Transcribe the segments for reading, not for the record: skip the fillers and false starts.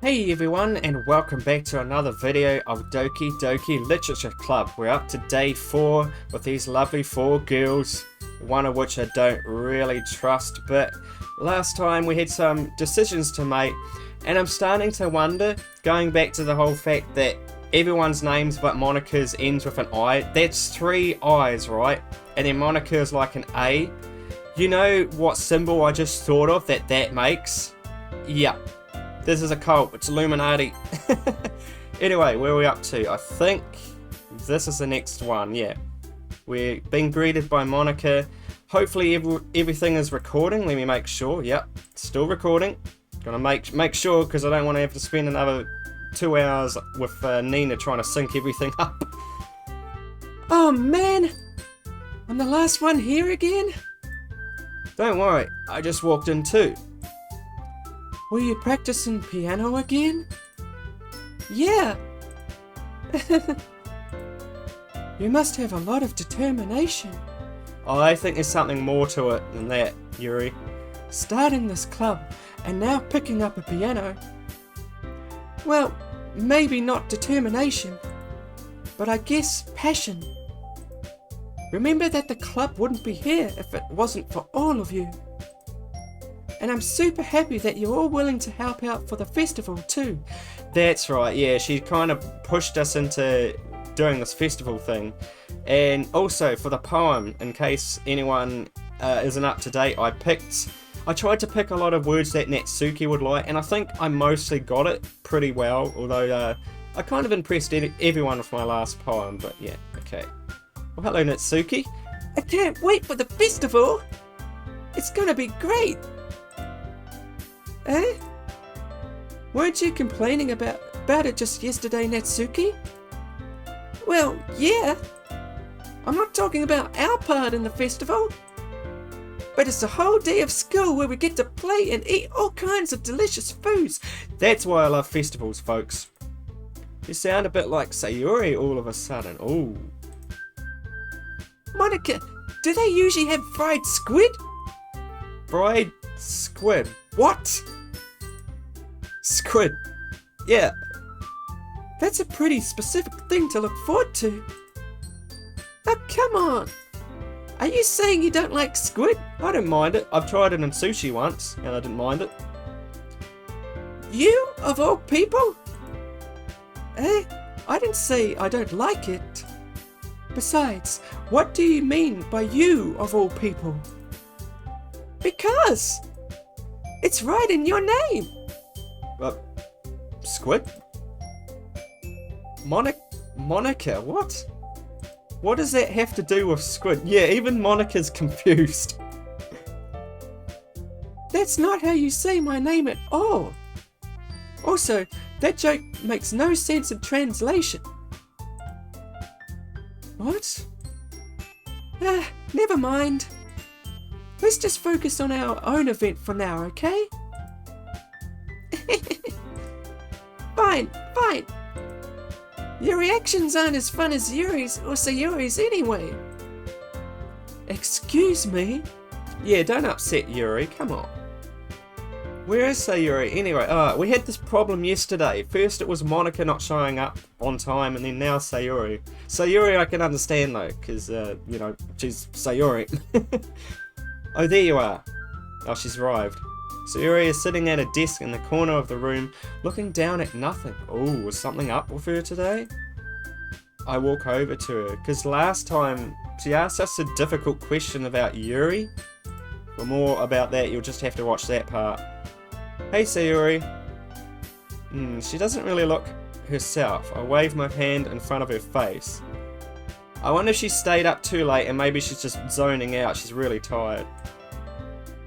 Hey everyone, and welcome back to another video of Doki Doki Literature Club. We're up to day 4 with these lovely 4 girls, one of which I don't really trust, but last time we had some decisions to make, and I'm starting to wonder, going back to the whole fact that everyone's names but Monica's ends with an I, that's 3 I's, right? And then Monica's like an A. You know what symbol I just thought of that makes? Yeah. This is a cult, it's Illuminati. Anyway, where are we up to? I think this is the next one, yeah. We're being greeted by Monica. Hopefully everything is recording. Let me make sure. Yep, still recording. Gonna make sure because I don't want to have to spend another 2 hours with Nina trying to sync everything up. Oh man! I'm the last one here again? Don't worry, I just walked in too. Were you practicing piano again? Yeah! You must have a lot of determination. I think there's something more to it than that, Yuri. Starting this club, and now picking up a piano. Well, maybe not determination, but I guess passion. Remember that the club wouldn't be here if it wasn't for all of you. And I'm super happy that you're all willing to help out for the festival too. That's right, yeah, she kind of pushed us into doing this festival thing. And also for the poem, in case anyone isn't up to date, I tried to pick a lot of words that Natsuki would like, and I think I mostly got it pretty well, although I kind of impressed everyone with my last poem, but yeah, okay. Well, hello Natsuki. I can't wait for the festival! It's gonna be great! Eh? Weren't you complaining about it just yesterday, Natsuki? Well, yeah. I'm not talking about our part in the festival. But it's a whole day of school where we get to play and eat all kinds of delicious foods. That's why I love festivals, folks. You sound a bit like Sayori all of a sudden. Ooh. Monica, do they usually have fried squid? Fried squid? What? Squid. Yeah. That's a pretty specific thing to look forward to. Oh, come on. Are you saying you don't like squid? I don't mind it. I've tried it in sushi once, and I didn't mind it. You, of all people? Eh? I didn't say I don't like it. Besides, what do you mean by you, of all people? Because it's right in your name. Squid? Monica, what? What does that have to do with squid? Yeah, even Monica's confused. That's not how you say my name at all. Also, that joke makes no sense in translation. What? Never mind. Let's just focus on our own event for now, okay? Fine. Your reactions aren't as fun as Yuri's or Sayori's anyway. Excuse me? Yeah, don't upset Yuri, come on. Where is Sayori? Anyway, we had this problem yesterday. First it was Monica not showing up on time, and then now Sayori. Sayori I can understand though, because, you know, she's Sayori. Oh, there you are. Oh, she's arrived. Sayori is sitting at a desk in the corner of the room, looking down at nothing. Oh, was something up with her today? I walk over to her, because last time she asked us a difficult question about Yuri. For more about that, you'll just have to watch that part. Hey Sayori. She doesn't really look herself. I wave my hand in front of her face. I wonder if she stayed up too late and maybe she's just zoning out. She's really tired.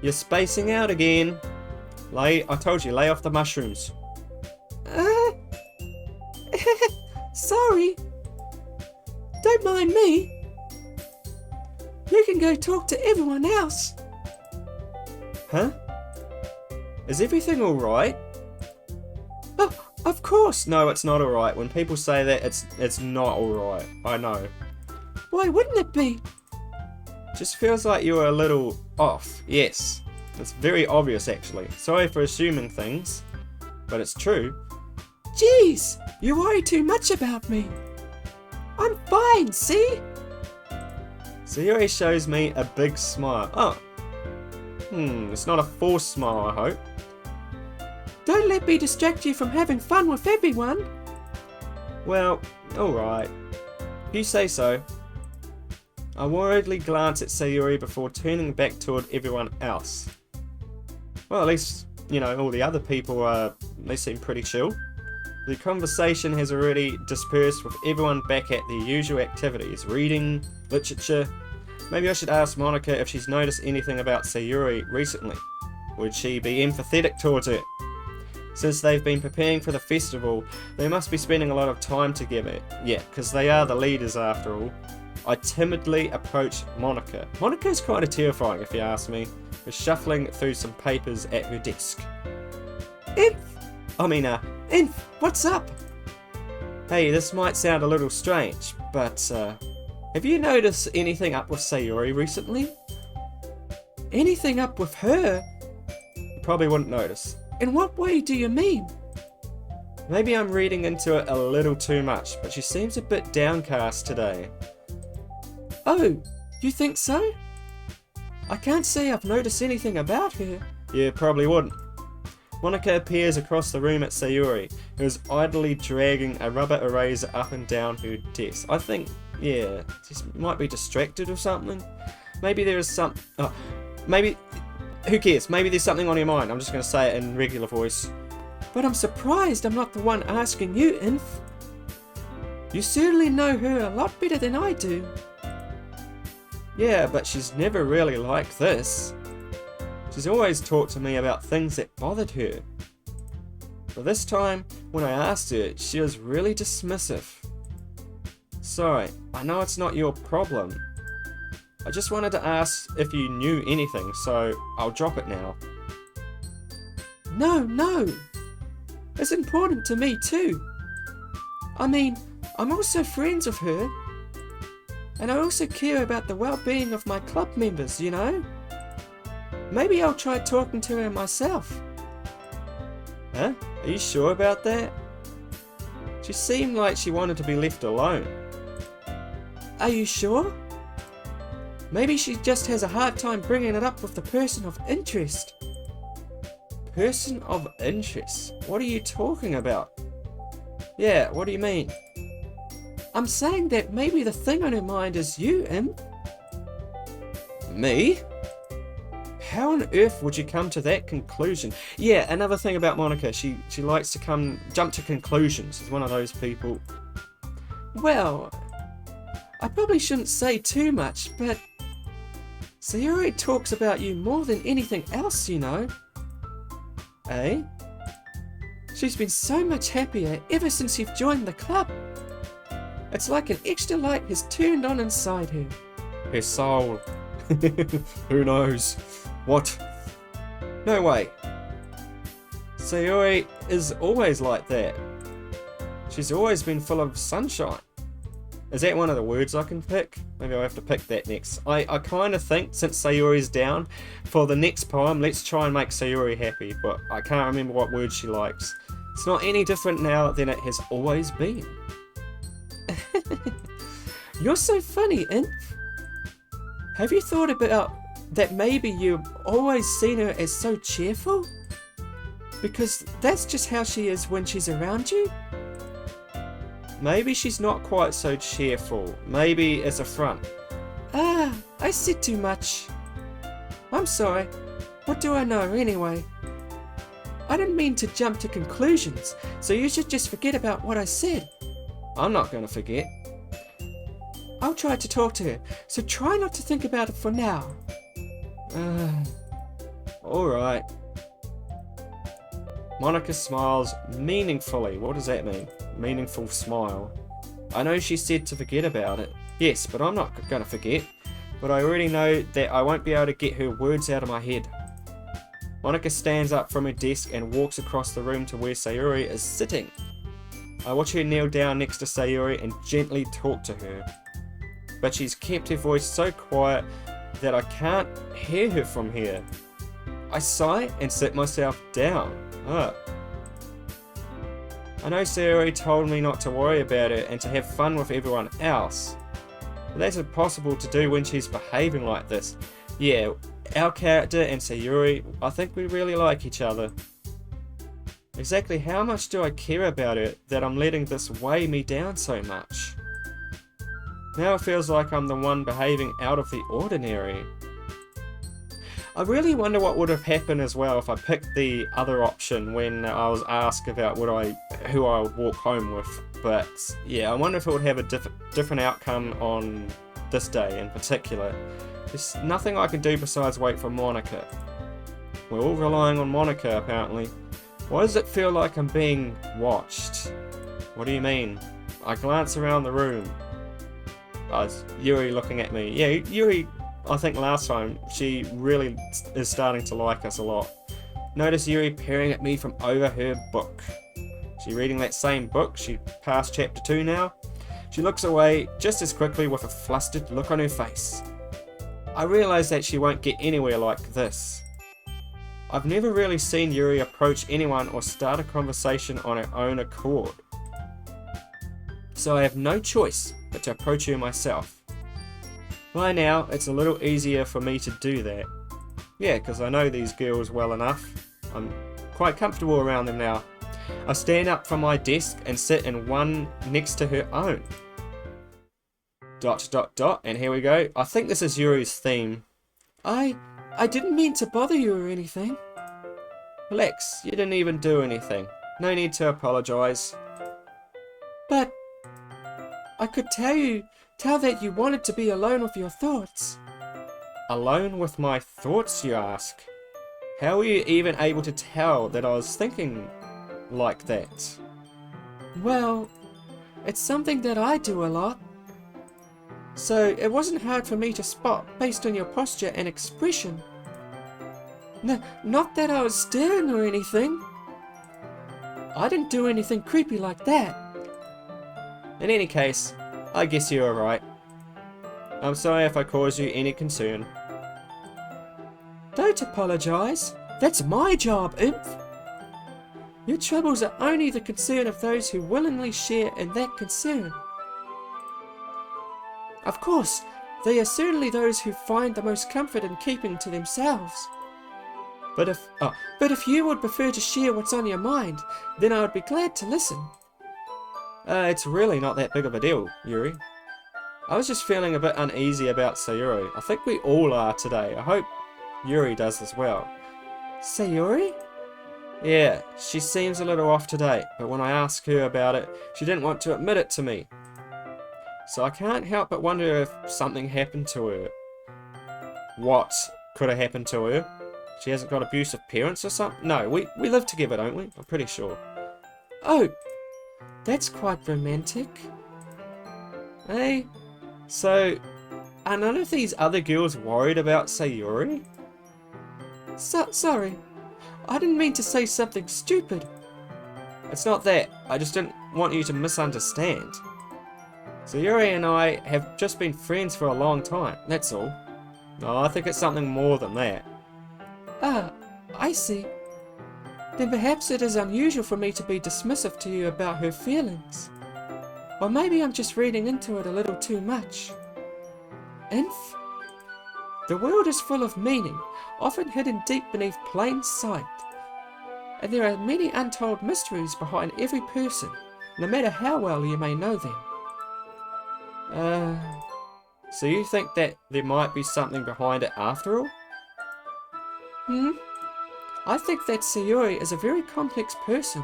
You're spacing out again. I told you, lay off the mushrooms. Sorry. Don't mind me. You can go talk to everyone else. Huh? Is everything alright? Oh, of course. No, it's not alright. When people say that, it's not alright. I know. Why wouldn't it be? Just feels like you were a little off. Yes. It's very obvious actually. Sorry for assuming things. but it's true. Jeez, you worry too much about me. I'm fine, see? Sayori shows me a big smile. Oh. It's not a forced smile, I hope. Don't let me distract you from having fun with everyone. Well, alright. If you say so. I worriedly glance at Sayori before turning back toward everyone else. Well, at least, you know, all the other people, they seem pretty chill. The conversation has already dispersed with everyone back at their usual activities, reading, literature. Maybe I should ask Monica if she's noticed anything about Sayori recently. Would she be empathetic towards her? Since they've been preparing for the festival, they must be spending a lot of time together. Yeah, because they are the leaders after all. I timidly approach Monica. Monica's kind of terrifying if you ask me. We're shuffling through some papers at her desk. Inf, what's up? Hey, this might sound a little strange, but have you noticed anything up with Sayori recently? Anything up with her? You probably wouldn't notice. In what way do you mean? Maybe I'm reading into it a little too much, but she seems a bit downcast today. Oh, you think so? I can't say I've noticed anything about her. You probably wouldn't. Monica appears across the room at Sayori, who is idly dragging a rubber eraser up and down her desk. I think, yeah, she might be distracted or something. Maybe there is some... Oh, maybe... Who cares? Maybe there's something on your mind. I'm just going to say it in regular voice. But I'm surprised I'm not the one asking you, Inf. You certainly know her a lot better than I do. Yeah, but she's never really like this. She's always talked to me about things that bothered her. But this time, when I asked her, she was really dismissive. Sorry, I know it's not your problem. I just wanted to ask if you knew anything, so I'll drop it now. No. It's important to me too. I mean, I'm also friends with her. And I also care about the well-being of my club members, you know? Maybe I'll try talking to her myself. Huh? Are you sure about that? She seemed like she wanted to be left alone. Are you sure? Maybe she just has a hard time bringing it up with the person of interest. Person of interest? What are you talking about? Yeah, what do you mean? I'm saying that maybe the thing on her mind is you, Imp. Me? How on earth would you come to that conclusion? Yeah, another thing about Monica, she likes to jump to conclusions. She's one of those people. Well, I probably shouldn't say too much, but Sayori talks about you more than anything else, you know. Eh? She's been so much happier ever since you've joined the club. It's like an extra light has turned on inside her. Her soul. Who knows? What? No way. Sayori is always like that. She's always been full of sunshine. Is that one of the words I can pick? Maybe I'll have to pick that next. I kind of think, since Sayori's down, for the next poem, let's try and make Sayori happy, but I can't remember what word she likes. It's not any different now than it has always been. You're so funny, Inf. Have you thought about that maybe you've always seen her as so cheerful? Because that's just how she is when she's around you? Maybe she's not quite so cheerful. Maybe it's a front. Ah, I said too much. I'm sorry. What do I know anyway? I didn't mean to jump to conclusions, so you should just forget about what I said. I'm not going to forget. I'll try to talk to her, so try not to think about it for now. Alright. Monica smiles meaningfully. What does that mean? Meaningful smile. I know she said to forget about it. Yes, but I'm not going to forget. But I already know that I won't be able to get her words out of my head. Monica stands up from her desk and walks across the room to where Sayori is sitting. I watch her kneel down next to Sayori and gently talk to her. But she's kept her voice so quiet that I can't hear her from here. I sigh and sit myself down. I know Sayori told me not to worry about it and to have fun with everyone else. But that's impossible to do when she's behaving like this. Yeah, our character and Sayori, I think we really like each other. Exactly how much do I care about it that I'm letting this weigh me down so much? Now it feels like I'm the one behaving out of the ordinary. I really wonder what would have happened as well if I picked the other option when I was asked about who I would walk home with. But yeah, I wonder if it would have a different outcome on this day in particular. There's nothing I can do besides wait for Monica. We're all relying on Monica apparently. Why does it feel like I'm being watched? What do you mean? I glance around the room. It's Yuri looking at me. Yeah, Yuri, I think last time, she really is starting to like us a lot. Notice Yuri peering at me from over her book. She reading that same book? She passed chapter 2 now? She looks away just as quickly with a flustered look on her face. I realise that she won't get anywhere like this. I've never really seen Yuri approach anyone or start a conversation on her own accord. So I have no choice but to approach her myself. By now, it's a little easier for me to do that. Yeah, because I know these girls well enough. I'm quite comfortable around them now. I stand up from my desk and sit in one next to her own. ... and here we go. I think this is Yuri's theme. I didn't mean to bother you or anything. Relax, you didn't even do anything. No need to apologise. But I could tell that you wanted to be alone with your thoughts. Alone with my thoughts, you ask? How were you even able to tell that I was thinking like that? Well, it's something that I do a lot. So it wasn't hard for me to spot based on your posture and expression. Not that I was staring or anything. I didn't do anything creepy like that. In any case, I guess you were right. I'm sorry if I caused you any concern. Don't apologise. That's my job, imp. Your troubles are only the concern of those who willingly share in that concern. Of course, they are certainly those who find the most comfort in keeping to themselves. But if you would prefer to share what's on your mind, then I would be glad to listen. It's really not that big of a deal, Yuri. I was just feeling a bit uneasy about Sayori. I think we all are today. I hope Yuri does as well. Sayori? Yeah, she seems a little off today, but when I asked her about it, she didn't want to admit it to me. So I can't help but wonder if something happened to her. What could have happened to her? She hasn't got abusive parents or something? No, we live together, don't we? I'm pretty sure. Oh, that's quite romantic. Hey, so are none of these other girls worried about Sayori? Sorry, I didn't mean to say something stupid. It's not that, I just didn't want you to misunderstand. Sayori and I have just been friends for a long time, that's all. No, I think it's something more than that. Ah, I see. Then perhaps it is unusual for me to be dismissive to you about her feelings. Or maybe I'm just reading into it a little too much. Inf? The world is full of meaning, often hidden deep beneath plain sight. And there are many untold mysteries behind every person, no matter how well you may know them. So you think that there might be something behind it after all? I think that Sayori is a very complex person.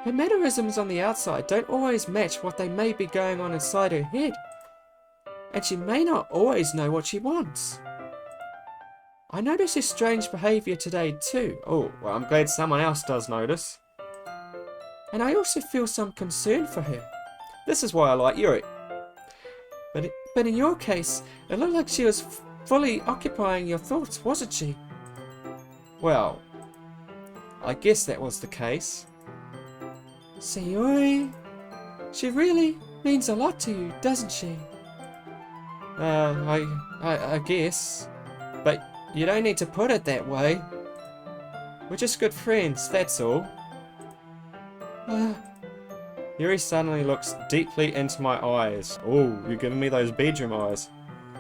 Her mannerisms on the outside don't always match what they may be going on inside her head. And she may not always know what she wants. I notice her strange behaviour today too. Oh, well, I'm glad someone else does notice. And I also feel some concern for her. This is why I like Yuri. But in your case, it looked like she was fully occupying your thoughts, wasn't she? Well, I guess that was the case. Sayori, she really means a lot to you, doesn't she? I guess. But you don't need to put it that way. We're just good friends, that's all. Uh, Yuri suddenly looks deeply into my eyes. Oh, you're giving me those bedroom eyes.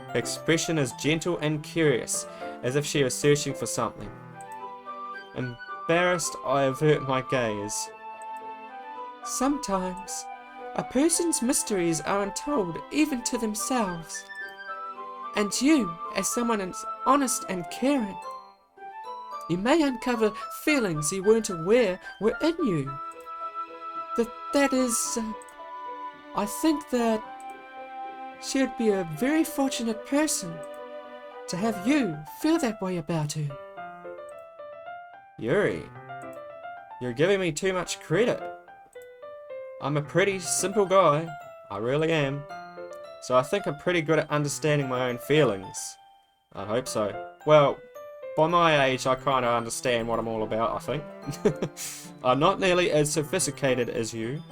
Her expression is gentle and curious, as if she was searching for something. Embarrassed, I avert my gaze. Sometimes, a person's mysteries are untold even to themselves. And you, as someone as honest and caring, you may uncover feelings you weren't aware were in you. I think that she would be a very fortunate person to have you feel that way about her. Yuri, you're giving me too much credit. I'm a pretty simple guy, I really am. So I think I'm pretty good at understanding my own feelings. I hope so. Well, by my age, I kind of understand what I'm all about, I think. I'm not nearly as sophisticated as you.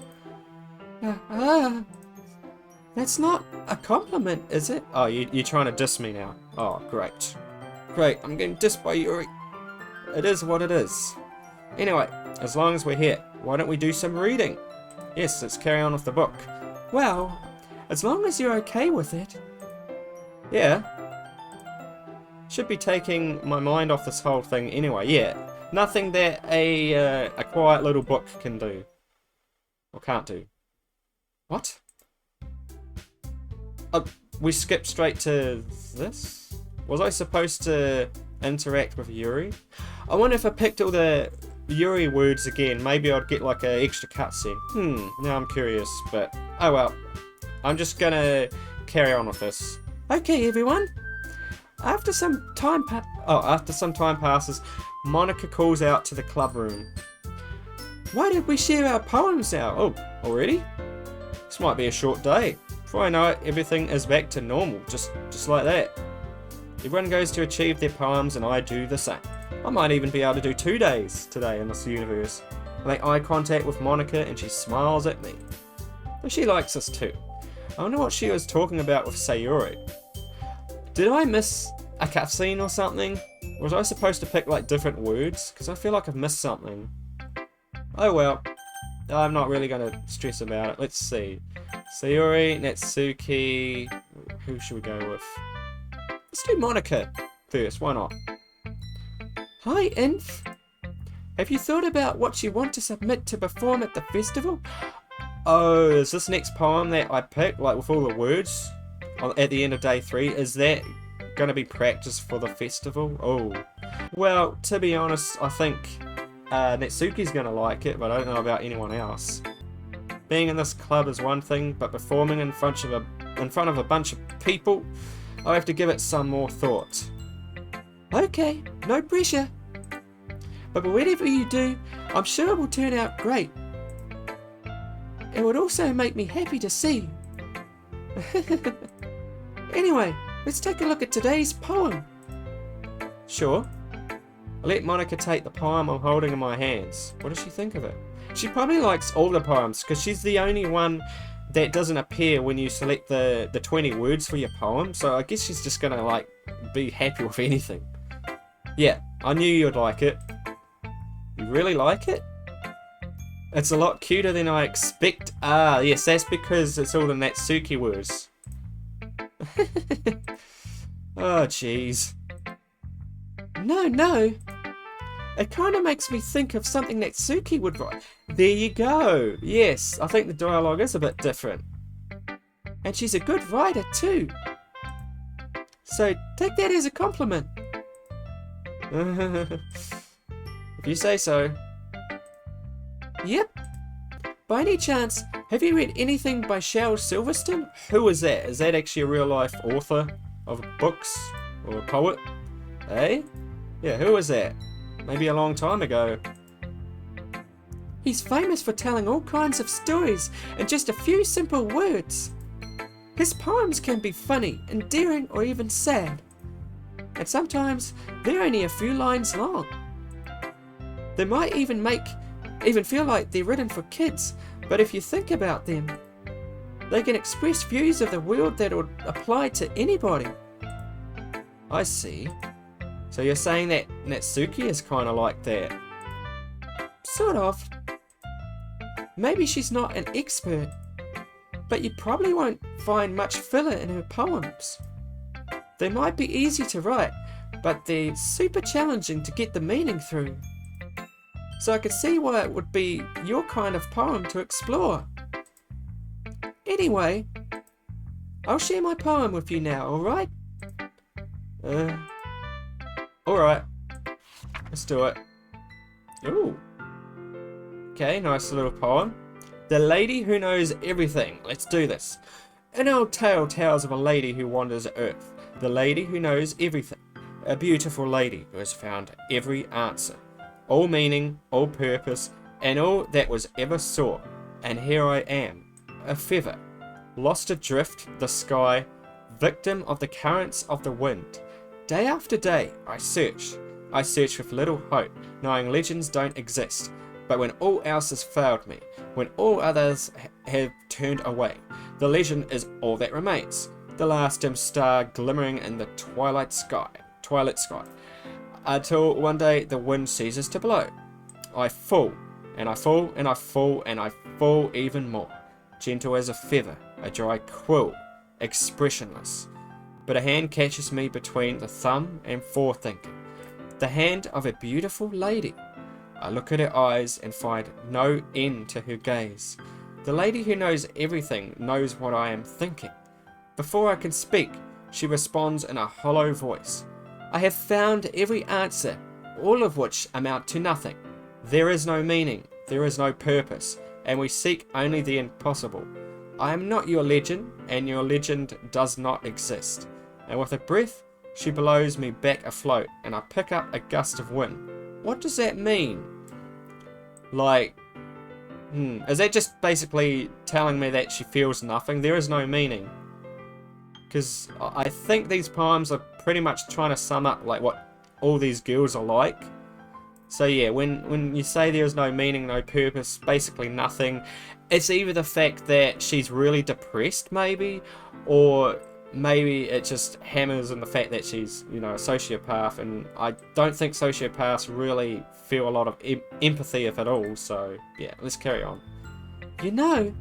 That's not a compliment, is it? Oh, you're trying to diss me now. Oh, great. Great, I'm getting dissed by Yuri. It is what it is. Anyway, as long as we're here, why don't we do some reading? Yes, let's carry on with the book. Well, as long as you're okay with it. Yeah. Should be taking my mind off this whole thing anyway. Yeah, nothing that a quiet little book can do. Or can't do. What? Oh, we skipped straight to this? Was I supposed to interact with Yuri? I wonder if I picked all the Yuri words again, maybe I'd get like an extra cutscene. Now I'm curious, but oh well. I'm just gonna carry on with this. Okay, everyone. After some time passes, Monica calls out to the club room. Why did we share our poems out? Oh, already? This might be a short day. Before I know it, everything is back to normal, just like that. Everyone goes to achieve their poems and I do the same. I might even be able to do 2 days today in this universe. I make eye contact with Monica and she smiles at me. But she likes us too. I wonder what she was talking about with Sayori. Did I miss a cutscene or something? Was I supposed to pick like different words? Because I feel like I've missed something. Oh well. I'm not really going to stress about it. Let's see. Sayori, Natsuki. Who should we go with? Let's do Monica first. Why not? Hi, Inf. Have you thought about what you want to submit to perform at the festival? Oh, is this next poem that I picked, like with all the words at the end of day 3, is that going to be practice for the festival? Oh, well, to be honest, I think Natsuki's going to like it, but I don't know about anyone else. Being in this club is one thing, but performing in front of a bunch of people, I'll have to give it some more thought. Okay, no pressure. But whatever you do, I'm sure it will turn out great. It would also make me happy to see you. Anyway, let's take a look at today's poem. Sure. I let Monica take the poem I'm holding in my hands. What does she think of it? She probably likes all the poems because she's the only one that doesn't appear when you select the 20 words for your poem. So I guess she's just going to like be happy with anything. Yeah, I knew you'd like it. You really like it? It's a lot cuter than I expect. Ah, yes, that's because it's all the Natsuki words. Oh, jeez. No. It kind of makes me think of something Natsuki would write. There you go. Yes, I think the dialogue is a bit different. And she's a good writer too. So take that as a compliment. If you say so. Yep. By any chance, have you read anything by Shel Silverstone? Who is that? Is that actually a real life author of books? Or a poet? Eh? Yeah, who is that? Maybe a long time ago. He's famous for telling all kinds of stories in just a few simple words. His poems can be funny, endearing, or even sad. And sometimes they're only a few lines long. They might even feel like they're written for kids, but if you think about them, they can express views of the world that would apply to anybody. I see. So you're saying that Natsuki is kind of like that? Sort of. Maybe she's not an expert, but you probably won't find much filler in her poems. They might be easy to write, but they're super challenging to get the meaning through. So I could see why it would be your kind of poem to explore. Anyway, I'll share my poem with you now, alright? Alright. Let's do it. Ooh. Okay, nice little poem. The lady who knows everything. Let's do this. An old tale tells of a lady who wanders earth. The lady who knows everything. A beautiful lady who has found every answer. All meaning, all purpose, and all that was ever sought. And here I am, a feather, lost adrift the sky, victim of the currents of the wind. Day after day I search with little hope, knowing legends don't exist. But when all else has failed me, when all others have turned away, the legend is all that remains. The last dim star glimmering in the twilight sky, until one day the wind ceases to blow. I fall, and I fall, and I fall, and I fall even more, gentle as a feather, a dry quill, expressionless. But a hand catches me between the thumb and forefinger, the hand of a beautiful lady. I look at her eyes and find no end to her gaze. The lady who knows everything knows what I am thinking. Before I can speak, she responds in a hollow voice. I have found every answer, all of which amount to nothing. There is no meaning, there is no purpose, and we seek only the impossible. I am not your legend, and your legend does not exist. And with a breath, she blows me back afloat, and I pick up a gust of wind. What does that mean? Like, is that just basically telling me that she feels nothing? There is no meaning. Because I think these poems are pretty much trying to sum up like what all these girls are like. So yeah, when you say there's no meaning, no purpose, basically nothing, it's either the fact that she's really depressed maybe, or maybe it just hammers in the fact that she's, you know, a sociopath, and I don't think sociopaths really feel a lot of empathy if at all, so yeah, let's carry on. You know,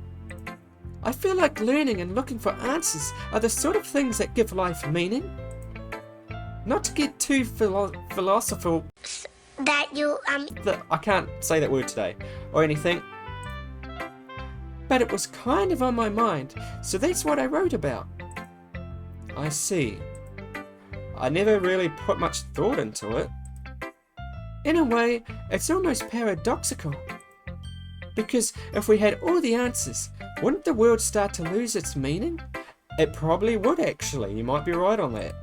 I feel like learning and looking for answers are the sort of things that give life meaning. Not to get too philosophical. I can't say that word today, or anything. But it was kind of on my mind, so that's what I wrote about. I see. I never really put much thought into it. In a way, it's almost paradoxical. Because if we had all the answers, wouldn't the world start to lose its meaning? It probably would actually, you might be right on that.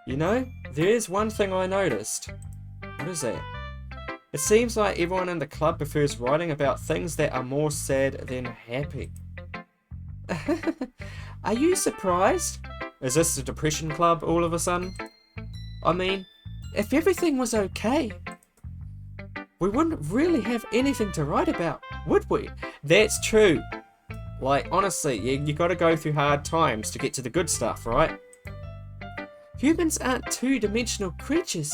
You know, there is one thing I noticed. What is that? It seems like everyone in the club prefers writing about things that are more sad than happy. Are you surprised? Is this the depression club all of a sudden? I mean, if everything was okay, we wouldn't really have anything to write about, would we? That's true. Like, honestly, you gotta go through hard times to get to the good stuff, right? Humans aren't two-dimensional creatures.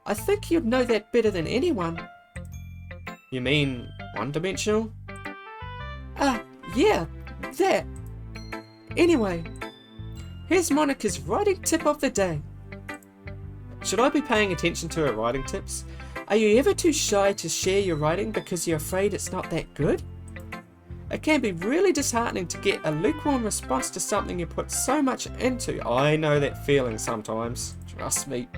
I think you'd know that better than anyone. You mean one-dimensional? Yeah, that. Anyway, here's Monica's writing tip of the day. Should I be paying attention to her writing tips? Are you ever too shy to share your writing because you're afraid it's not that good? It can be really disheartening to get a lukewarm response to something you put so much into. I know that feeling sometimes, trust me.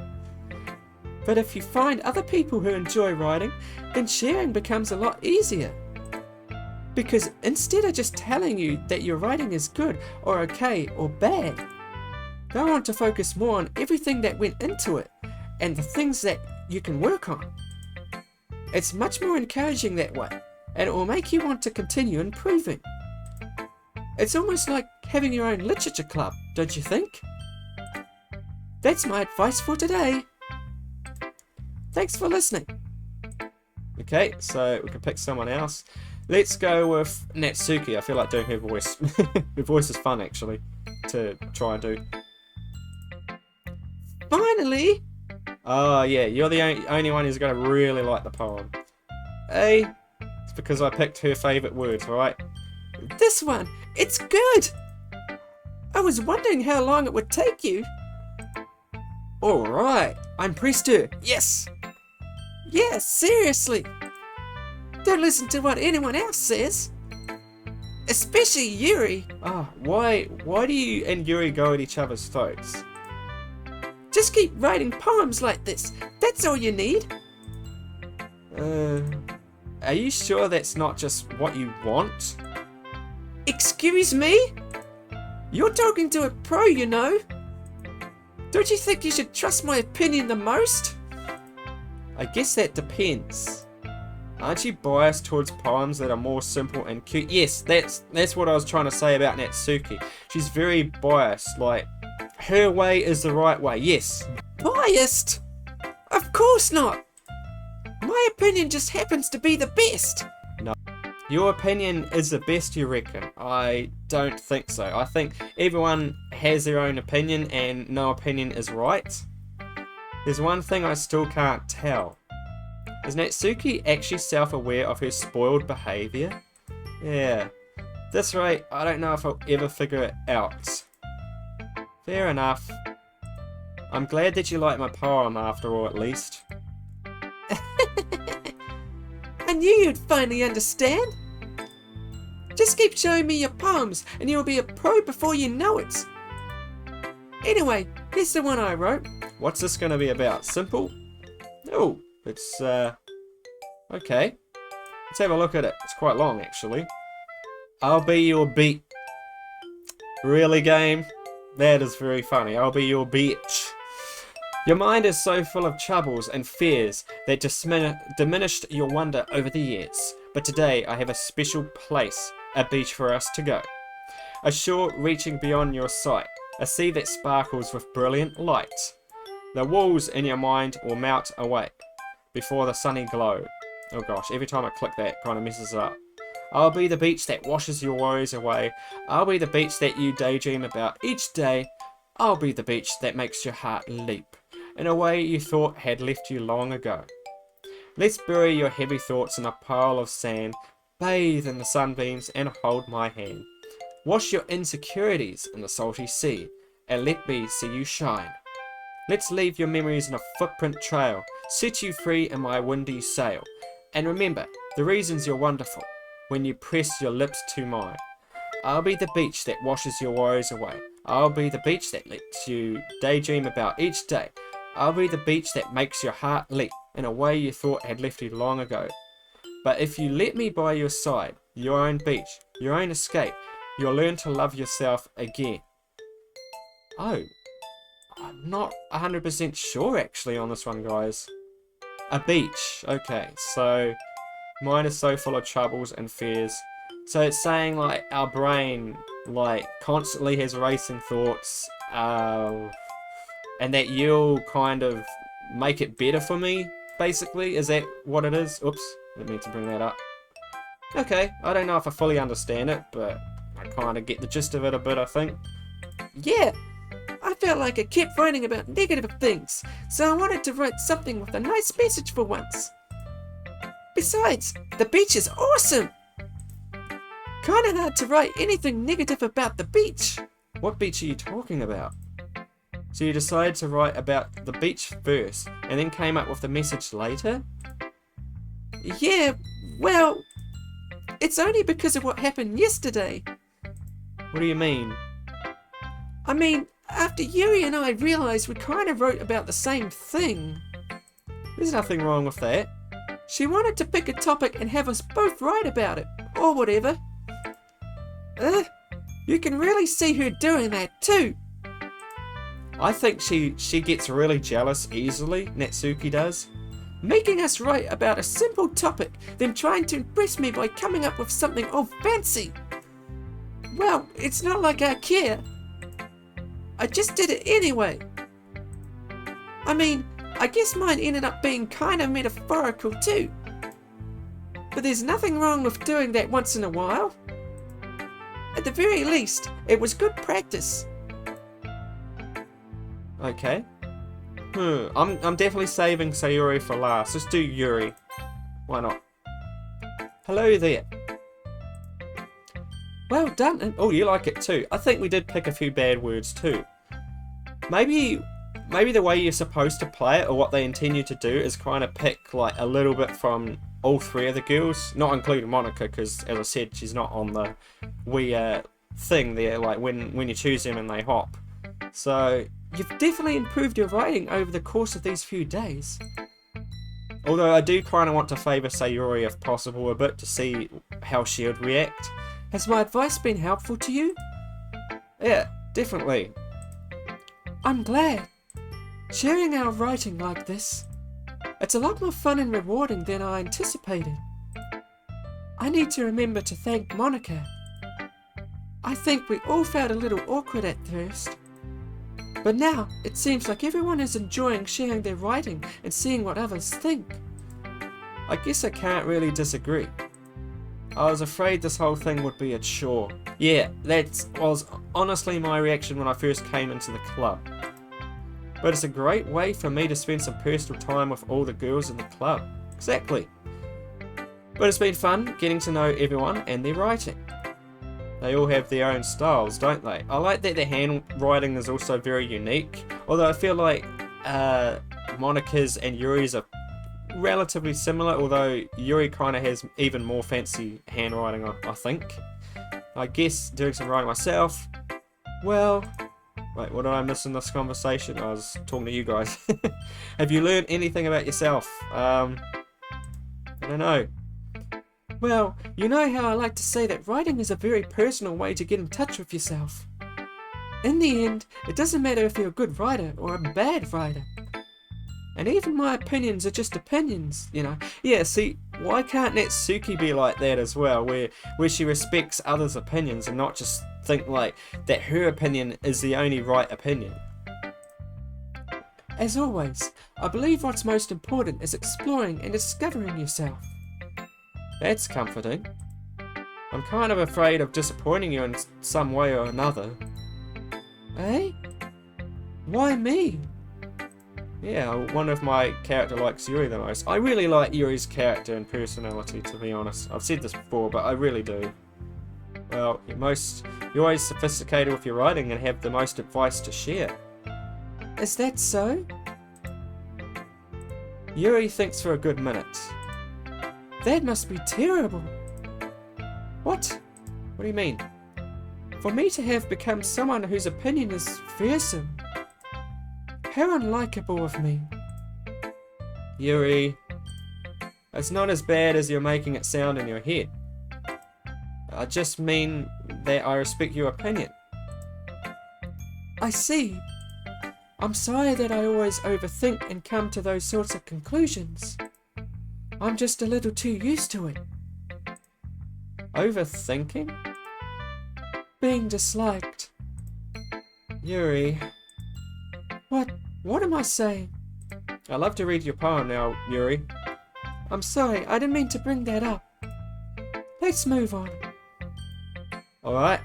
But if you find other people who enjoy writing, then sharing becomes a lot easier. Because instead of just telling you that your writing is good or okay or bad, they want to focus more on everything that went into it and the things that you can work on. It's much more encouraging that way, and it will make you want to continue improving. It's almost like having your own literature club, don't you think? That's my advice for today. Thanks for listening. Okay, so we can pick someone else. Let's go with Natsuki. I feel like doing her voice. Her voice is fun, actually, to try and do. Finally! Oh, yeah, you're the only one who's going to really like the poem. Hey, it's because I picked her favourite words, right? This one, it's good! I was wondering how long it would take you. Alright, I impressed her. Yes! Yeah, seriously. Don't listen to what anyone else says. Especially Yuri. Why do you and Yuri go at each other's throats? Just keep writing poems like this. That's all you need. Are you sure that's not just what you want? Excuse me? You're talking to a pro, you know. Don't you think you should trust my opinion the most? I guess that depends. Aren't you biased towards poems that are more simple and cute? Yes, that's what I was trying to say about Natsuki. She's very biased, like, her way is the right way, yes. Biased? Of course not. My opinion just happens to be the best. No. Your opinion is the best, you reckon? I don't think so. I think everyone has their own opinion and no opinion is right. There's one thing I still can't tell. Is Natsuki actually self-aware of her spoiled behaviour? Yeah. At this rate, I don't know if I'll ever figure it out. Fair enough. I'm glad that you like my poem after all, at least. I knew you'd finally understand. Just keep showing me your poems and you'll be a pro before you know it. Anyway, here's the one I wrote. What's this going to be about? Simple? Oh, it's, okay. Let's have a look at it. It's quite long, actually. I'll be your beat. Really, game? That is very funny. I'll be your bitch. Your mind is so full of troubles and fears that diminished your wonder over the years. But today I have a special place, a beach for us to go. A shore reaching beyond your sight, a sea that sparkles with brilliant light. The walls in your mind will melt away before the sunny glow. Oh gosh, every time I click that, it kind of messes up. I'll be the beach that washes your worries away. I'll be the beach that you daydream about each day. I'll be the beach that makes your heart leap in a way you thought had left you long ago. Let's bury your heavy thoughts in a pile of sand, bathe in the sunbeams and hold my hand. Wash your insecurities in the salty sea, and let me see you shine. Let's leave your memories in a footprint trail, set you free in my windy sail. And remember the reasons you're wonderful when you press your lips to mine. I'll be the beach that washes your worries away. I'll be the beach that lets you daydream about each day. I'll be the beach that makes your heart leap in a way you thought had left you long ago. But if you let me by your side, your own beach, your own escape, you'll learn to love yourself again. Oh, I'm not 100% sure actually on this one, guys. A beach, okay, so mine is so full of troubles and fears. So it's saying like our brain like constantly has racing thoughts, and that you'll kind of make it better for me, basically. Is that what it is? Oops, didn't mean to bring that up. Okay, I don't know if I fully understand it, but I kind of get the gist of it a bit, I think. Yeah, I felt like I kept writing about negative things, so I wanted to write something with a nice message for once. Besides, the beach is awesome! Kinda hard to write anything negative about the beach. What beach are you talking about? So you decided to write about the beach first, and then came up with the message later? Yeah, well, it's only because of what happened yesterday. What do you mean? I mean, after Yuri and I realised we kind of wrote about the same thing. There's nothing wrong with that. She wanted to pick a topic and have us both write about it, or whatever. You can really see her doing that too. I think she gets really jealous easily, Natsuki does. Making us write about a simple topic, then trying to impress me by coming up with something all fancy. Well, it's not like I care. I just did it anyway. I mean, I guess mine ended up being kind of metaphorical too. But there's nothing wrong with doing that once in a while. At the very least, it was good practice. Okay. I'm definitely saving Sayori for last. Let's do Yuri. Why not? Hello there. Well done. And Oh, you like it too. I think we did pick a few bad words too. Maybe the way you're supposed to play it, or what they intend you to do, is kind of pick like a little bit from all three of the girls, not including Monica, because as I said, she's not on the thing there, like when you choose them and they hop. So you've definitely improved your writing over the course of these few days. although I do kind of want to favour Sayori if possible a bit to see how she would react. Has my advice been helpful to you? Yeah, definitely. I'm glad. Sharing our writing like this, it's a lot more fun and rewarding than I anticipated. I need to remember to thank Monica. I think we all felt a little awkward at first, but now it seems like everyone is enjoying sharing their writing and seeing what others think. I guess I can't really disagree. I was afraid this whole thing would be a chore. Yeah, that was honestly my reaction when I first came into the club. But it's a great way for me to spend some personal time with all the girls in the club. Exactly. But it's been fun getting to know everyone and their writing. They all have their own styles, don't they? I like that their handwriting is also very unique, although I feel like Monica's and Yuri's are relatively similar, although Yuri kind of has even more fancy handwriting, I think. I guess doing some writing myself, well, wait, what did I miss in this conversation? I was talking to you guys. Have you learned anything about yourself? I don't know. Well, you know how I like to say that writing is a very personal way to get in touch with yourself. In the end, it doesn't matter if you're a good writer or a bad writer. And even my opinions are just opinions, you know. Yeah, see, why can't Natsuki be like that as well, where she respects others' opinions and not just think like that her opinion is the only right opinion? As always, I believe what's most important is exploring and discovering yourself. That's comforting. I'm kind of afraid of disappointing you in some way or another. Eh? Why me? Yeah, one of my character likes Yuri the most. I really like Yuri's character and personality, to be honest. I've said this before, but I really do. Well, you're always sophisticated with your writing and have the most advice to share. Is that so? Yuri thinks for a good minute. That must be terrible. What? What do you mean? For me to have become someone whose opinion is fearsome. How unlikable of me. Yuri, it's not as bad as you're making it sound in your head. I just mean that I respect your opinion. I see. I'm sorry that I always overthink and come to those sorts of conclusions. I'm just a little too used to it. Overthinking? Being disliked. Yuri. What am I saying? I'd love to read your poem now, Yuri. I'm sorry, I didn't mean to bring that up. Let's move on. Alright.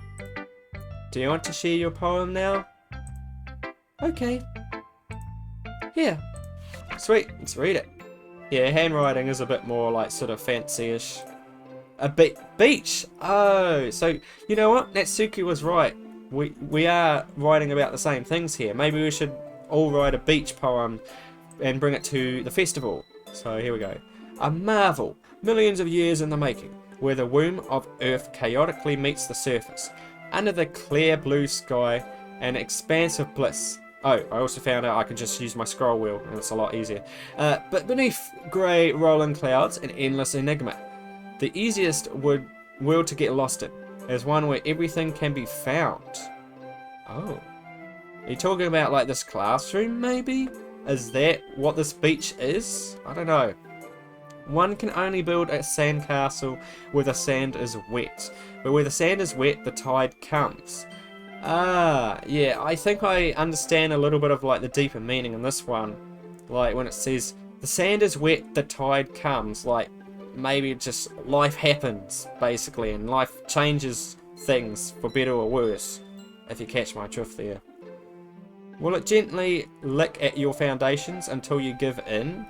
Do you want to share your poem now? Okay. Here. Sweet, let's read it. Yeah, handwriting is a bit more like sort of fancy-ish. A beach! Oh, so you know what? Natsuki was right. We are writing about the same things here. Maybe we should all write a beach poem and bring it to the festival. So here we go. A marvel, millions of years in the making, where the womb of Earth chaotically meets the surface. Under the clear blue sky, an expanse of bliss. Oh, I also found out I can just use my scroll wheel, and it's a lot easier. But beneath grey rolling clouds, an endless enigma. The easiest world to get lost in, is one where everything can be found. Oh. Are you talking about like this classroom, maybe? Is that what this beach is? I don't know. One can only build a sandcastle where the sand is wet. But where the sand is wet, the tide comes. Ah, yeah, I think I understand a little bit of like the deeper meaning in this one. Like when it says, the sand is wet, the tide comes. Like, maybe just life happens, basically, and life changes things for better or worse. If you catch my drift there. Will it gently lick at your foundations until you give in?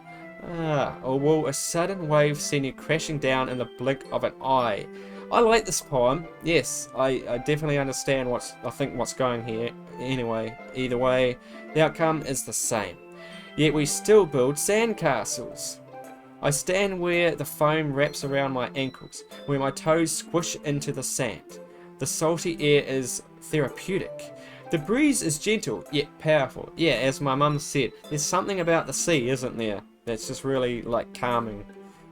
Or will a sudden wave send you crashing down in the blink of an eye? I like this poem. Yes, I definitely understand what's going here. Anyway, either way, the outcome is the same. Yet we still build sandcastles. I stand where the foam wraps around my ankles, where my toes squish into the sand. The salty air is therapeutic. The breeze is gentle, yet powerful. Yeah, as my mum said, there's something about the sea, isn't there? That's just really, like, calming.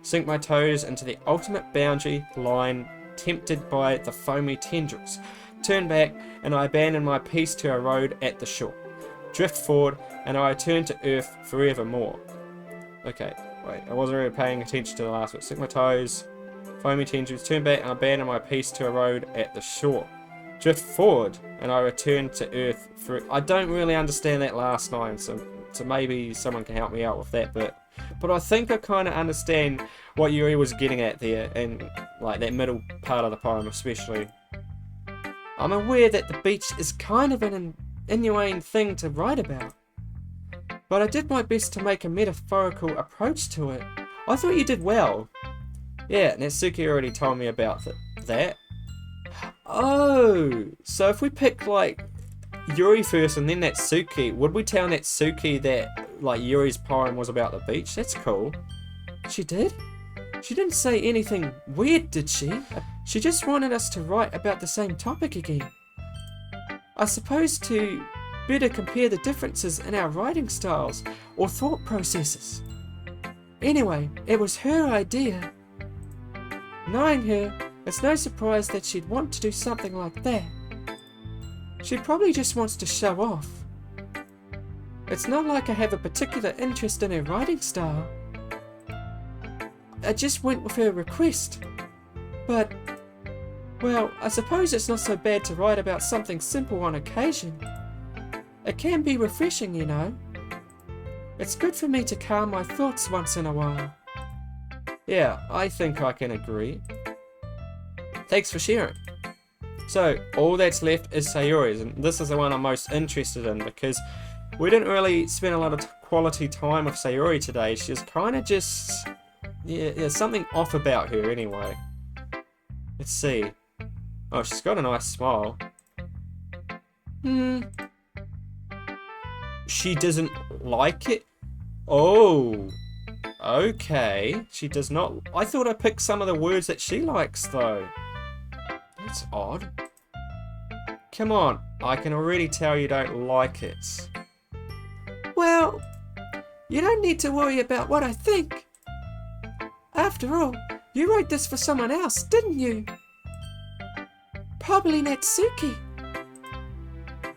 Sink my toes into the ultimate boundary line, tempted by the foamy tendrils. Turn back, and I abandon my peace to a road at the shore. Drift forward, and I return to earth forevermore. Okay, wait, I wasn't really paying attention to the last bit. Sink my toes, foamy tendrils, turn back, and I abandon my peace to a road at the shore. Drift forward, and I return to earth for... I don't really understand that last line, so maybe someone can help me out with that bit. But I think I kind of understand what Yuri was getting at there, and like that middle part of the poem especially. I'm aware that the beach is kind of an inhumane thing to write about, but I did my best to make a metaphorical approach to it. I thought you did well. Yeah, Natsuki already told me about that. Oh, so if we pick like Yuri first and then Natsuki, would we tell Natsuki that like Yuri's poem was about the beach? That's cool. She did? She didn't say anything weird, did she? She just wanted us to write about the same topic again. I suppose to better compare the differences in our writing styles or thought processes. Anyway, it was her idea. Knowing her, it's no surprise that she'd want to do something like that. She probably just wants to show off. It's not like I have a particular interest in her writing style. I just went with her request. But, well, I suppose it's not so bad to write about something simple on occasion. It can be refreshing, you know. It's good for me to calm my thoughts once in a while. Yeah, I think I can agree. Thanks for sharing. So, all that's left is Sayori's, and this is the one I'm most interested in because we didn't really spend a lot of quality time with Sayori today. She's kind of just... yeah, there's something off about her anyway. Let's see. Oh, she's got a nice smile. She doesn't like it? Oh, okay. She does not... I thought I picked some of the words that she likes though. That's odd. Come on, I can already tell you don't like it. Well, you don't need to worry about what I think. After all, you wrote this for someone else, didn't you? Probably Natsuki.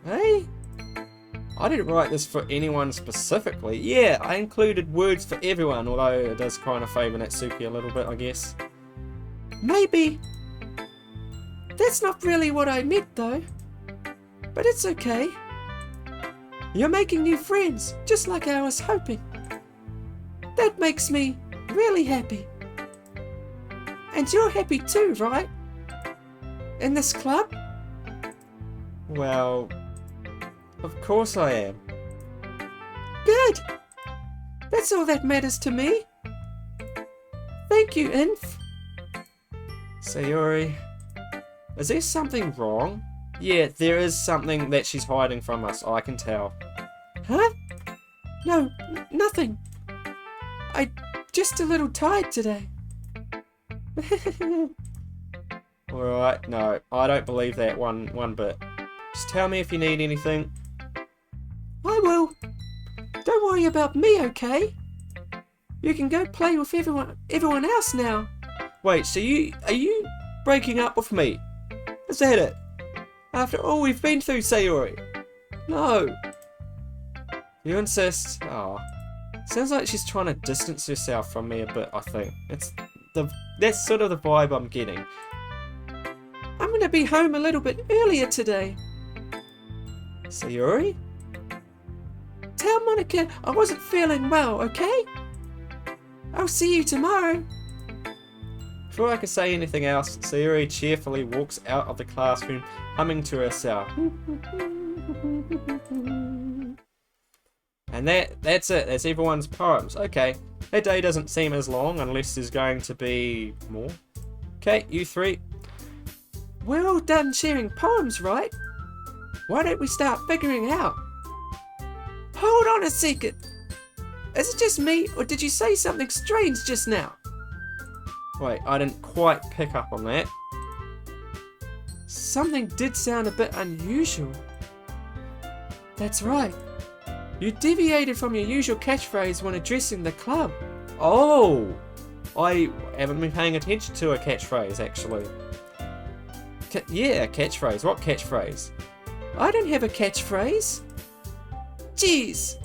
Hey? I didn't write this for anyone specifically. Yeah, I included words for everyone, although it does kind of favour Natsuki a little bit, I guess. Maybe. That's not really what I meant though. But it's okay. You're making new friends, just like I was hoping. That makes me really happy. And you're happy too, right? In this club? Well, of course I am. Good. That's all that matters to me. Thank you, Inf. Sayori, is there something wrong? Yeah, there is something that she's hiding from us, I can tell. Huh? No, nothing. I'm just a little tired today. Alright, no, I don't believe that one bit. Just tell me if you need anything. I will. Don't worry about me, okay? You can go play with everyone else now. Wait, so are you breaking up with me? Is that it? After all we've been through, Sayori? No. You insist? Oh. Sounds like she's trying to distance herself from me a bit, I think. That's sort of the vibe I'm getting. I'm gonna be home a little bit earlier today. Sayori? Tell Monica I wasn't feeling well, okay? I'll see you tomorrow. Before I can say anything else, Sayori cheerfully walks out of the classroom, humming to herself. And that's it. That's everyone's poems. Okay. That day doesn't seem as long unless there's going to be more. Okay, you three. We're all done sharing poems, right? Why don't we start figuring out? Hold on a second. Is it just me, or did you say something strange just now? Wait, I didn't quite pick up on that. Something did sound a bit unusual. That's right. You deviated from your usual catchphrase when addressing the club. Oh! I haven't been paying attention to a catchphrase, actually. Yeah, catchphrase. What catchphrase? I don't have a catchphrase. Jeez.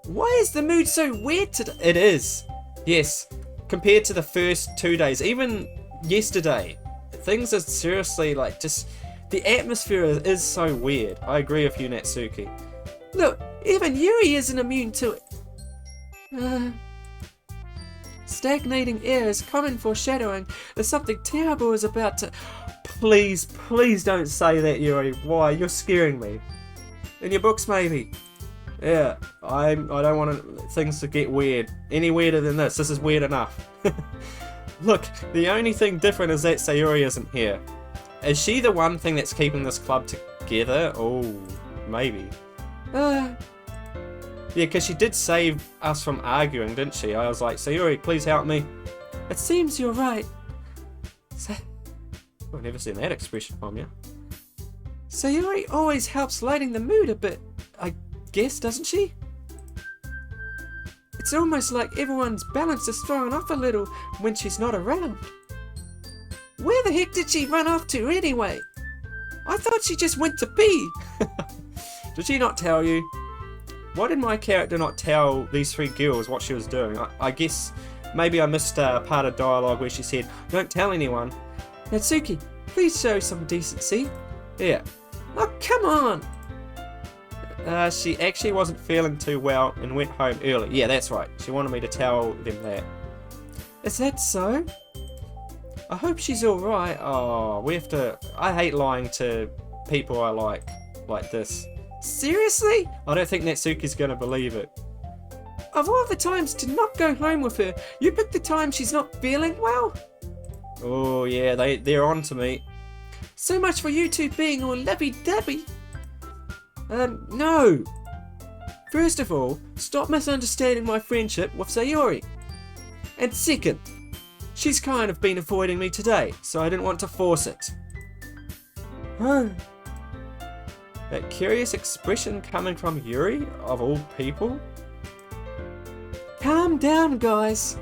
Why is the mood so weird today? It is. Yes. Compared to the first 2 days, even yesterday, things are seriously like just... The atmosphere is so weird. I agree with you, Natsuki. Look, even Yuri isn't immune to it. Stagnating air is common foreshadowing that something terrible is about to... Please, please don't say that, Yuri. Why? You're scaring me. In your books, maybe. Yeah, I don't want things to get weird. Any weirder than this. This is weird enough. Look, the only thing different is that Sayori isn't here. Is she the one thing that's keeping this club together? Oh, maybe. Yeah, because she did save us from arguing, didn't she? I was like, Sayori, please help me. It seems you're right. I've never seen that expression from you. Sayori always helps lighting the mood a bit, I guess, doesn't she? It's almost like everyone's balance is thrown off a little when she's not around. Where the heck did she run off to anyway? I thought she just went to pee. Did she not tell you? Why did my character not tell these three girls what she was doing? I guess maybe I missed part of dialogue where she said, don't tell anyone. Natsuki, please show some decency. Yeah. Oh, come on! She actually wasn't feeling too well and went home early. Yeah, that's right. She wanted me to tell them that. Is that so? I hope she's alright. Oh, we have to... I hate lying to people I like this. Seriously? I don't think Natsuki's gonna believe it. Of all the times to not go home with her, you picked the time she's not feeling well? Oh yeah, they're on to me. So much for you two being all lovey-dovey. No. First of all, stop misunderstanding my friendship with Sayori. And second, she's kind of been avoiding me today, so I didn't want to force it. Oh. That curious expression coming from Yuri, of all people? Calm down, guys.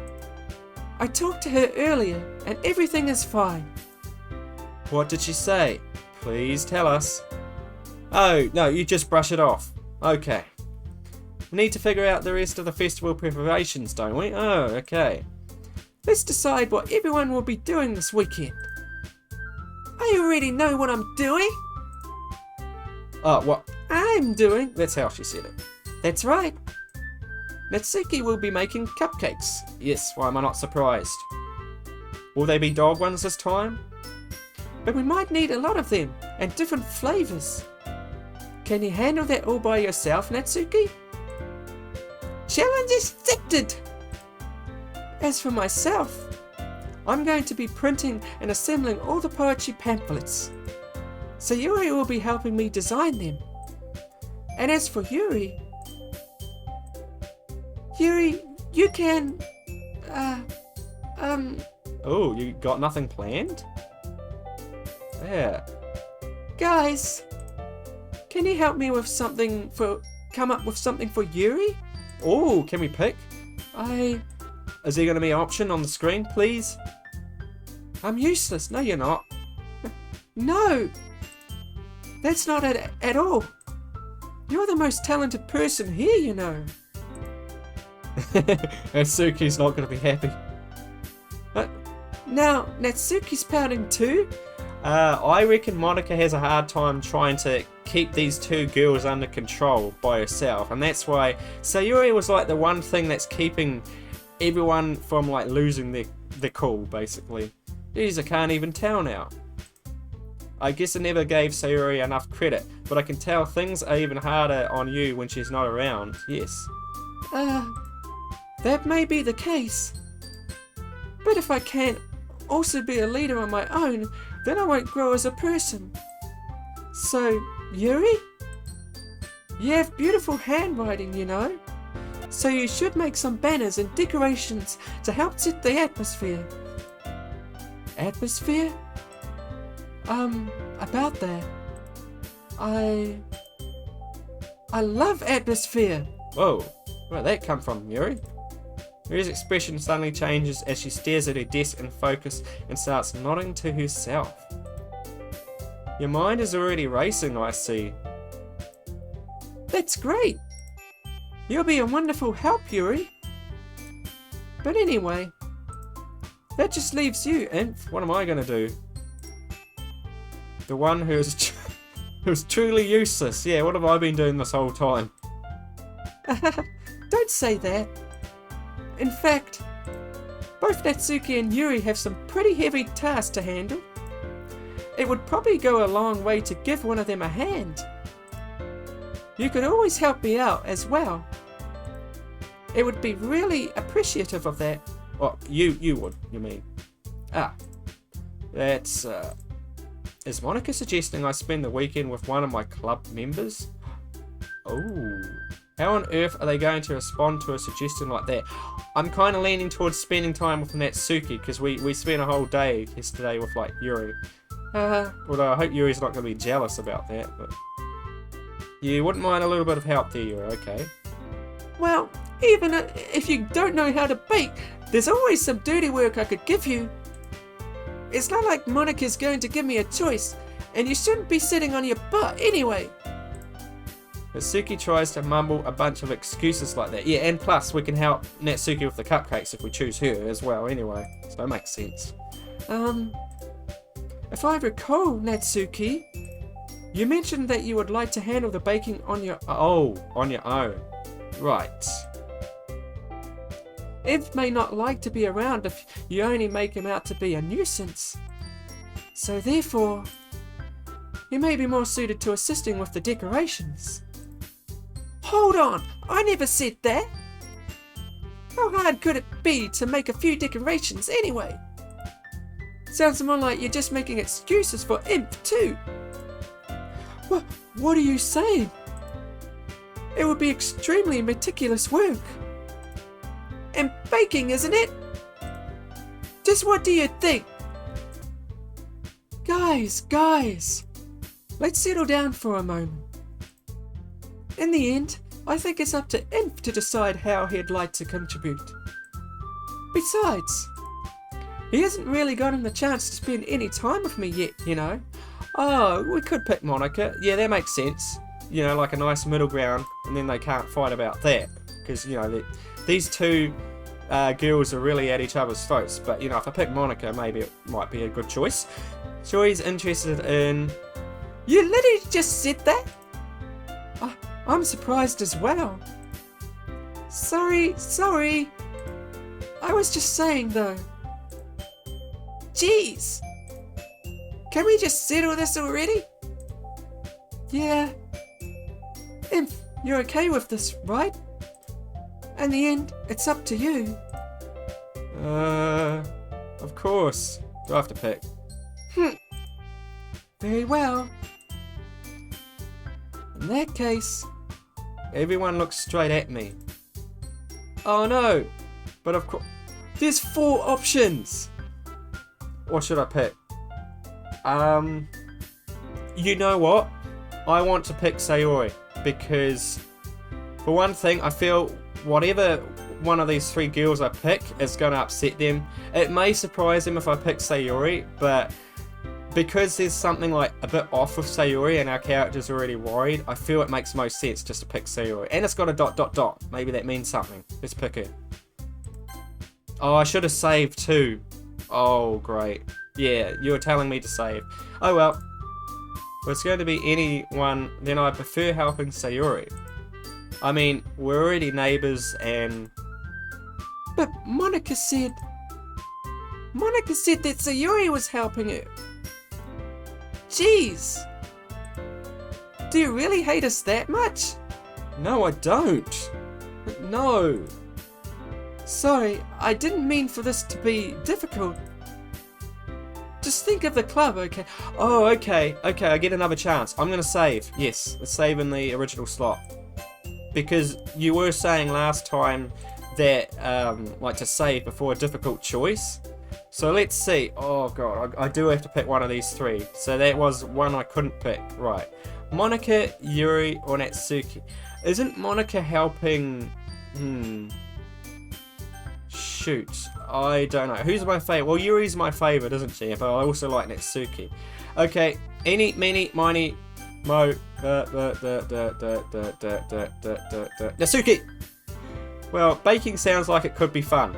I talked to her earlier, and everything is fine. What did she say? Please tell us. Oh, no, you just brush it off. Okay. We need to figure out the rest of the festival preparations, don't we? Oh, okay. Let's decide what everyone will be doing this weekend. I already know what I'm doing. Oh, what? I'm doing. That's how she said it. That's right. Natsuki will be making cupcakes. Yes, why am I not surprised? Will they be dog ones this time? But we might need a lot of them, and different flavours. Can you handle that all by yourself, Natsuki? Challenge accepted! As for myself, I'm going to be printing and assembling all the poetry pamphlets. Sayori will be helping me design them. And as for Yuri, you can... Oh, you got nothing planned? Yeah. Guys, can you help me with something come up with something for Yuri? Oh, can we pick? Is there going to be an option on the screen, please? I'm useless. No, you're not. No! That's not it at all. You're the most talented person here, you know. Natsuki's not going to be happy. Now, Natsuki's pouting too? I reckon Monica has a hard time trying to keep these two girls under control by herself, and that's why Sayori was like the one thing that's keeping everyone from like losing their cool, basically. Jeez, I can't even tell now. I guess I never gave Sayori enough credit, but I can tell things are even harder on you when she's not around. Yes. That may be the case. But if I can't also be a leader on my own, then I won't grow as a person. So, Yuri? You have beautiful handwriting, you know. So you should make some banners and decorations to help set the atmosphere. Atmosphere? About that. I love atmosphere. Whoa, where'd that come from, Yuri? Yuri's expression suddenly changes as she stares at her desk in focus and starts nodding to herself. Your mind is already racing, I see. That's great. You'll be a wonderful help, Yuri. But anyway, that just leaves you, Inf. What am I gonna do? The one who's truly useless. Yeah, what have I been doing this whole time? Don't say that. In fact, both Natsuki and Yuri have some pretty heavy tasks to handle. It would probably go a long way to give one of them a hand. You could always help me out as well. It would be really appreciative of that. Oh, you would, you mean? Ah, that's, is Monica suggesting I spend the weekend with one of my club members? Oh, how on earth are they going to respond to a suggestion like that? I'm kind of leaning towards spending time with Natsuki, because we spent a whole day yesterday with, like, Yuri. Although I hope Yuri's not going to be jealous about that, but... You wouldn't mind a little bit of help there, Yuri, okay? Well, even if you don't know how to bake, there's always some dirty work I could give you. It's not like Monica's going to give me a choice, and you shouldn't be sitting on your butt anyway. Natsuki tries to mumble a bunch of excuses like that. Yeah, and plus we can help Natsuki with the cupcakes if we choose her as well anyway. So that makes sense. If I recall, Natsuki, you mentioned that you would like to handle the baking on your on your own. Right. Ev may not like to be around if you only make him out to be a nuisance. So therefore, you may be more suited to assisting with the decorations. Hold on, I never said that. How hard could it be to make a few decorations anyway? Sounds more like you're just making excuses for Imp too. What are you saying? It would be extremely meticulous work. And baking, isn't it? Just what do you think? Guys, let's settle down for a moment. In the end, I think it's up to Inf to decide how he'd like to contribute. Besides, he hasn't really gotten the chance to spend any time with me yet, you know. Oh, we could pick Monica. Yeah, that makes sense. You know, like a nice middle ground, and then they can't fight about that. Because, you know, these two girls are really at each other's throats. But, you know, if I pick Monica, maybe it might be a good choice. Joy's interested in... You literally just said that? I'm surprised as well. Sorry. I was just saying though. Jeez. Can we just settle this already? Yeah. Imp, you're okay with this, right? In the end, it's up to you. Of course. Do I have to pick? Very well. In that case... Everyone looks straight at me. Oh no! But of course... There's 4 options! What should I pick? You know what? I want to pick Sayori. Because, for one thing, I feel whatever one of these 3 girls I pick is going to upset them. It may surprise them if I pick Sayori, but... Because there's something like a bit off with Sayori and our character's already worried, I feel it makes most sense just to pick Sayori. And it's got a ... Maybe that means something. Let's pick her. Oh, I should have saved too. Oh, great. Yeah, you were telling me to save. Oh well. If it's going to be anyone, then I prefer helping Sayori. I mean, we're already neighbours and... But Monica said that Sayori was helping her. Jeez! Do you really hate us that much? No, I don't. No. Sorry, I didn't mean for this to be difficult. Just think of the club, okay? Oh, okay, I get another chance. I'm gonna save. Yes, let's save in the original slot. Because you were saying last time that, like to save before a difficult choice. So let's see. Oh god, I do have to pick one of these three. So that was one I couldn't pick. Right. Monica, Yuri, or Natsuki. Isn't Monica helping... Shoot. I don't know. Who's my favourite? Well, Yuri's my favourite, isn't she? But I also like Natsuki. Okay. Eeny, meeny, miny, mo. Natsuki! Well, baking sounds like it could be fun.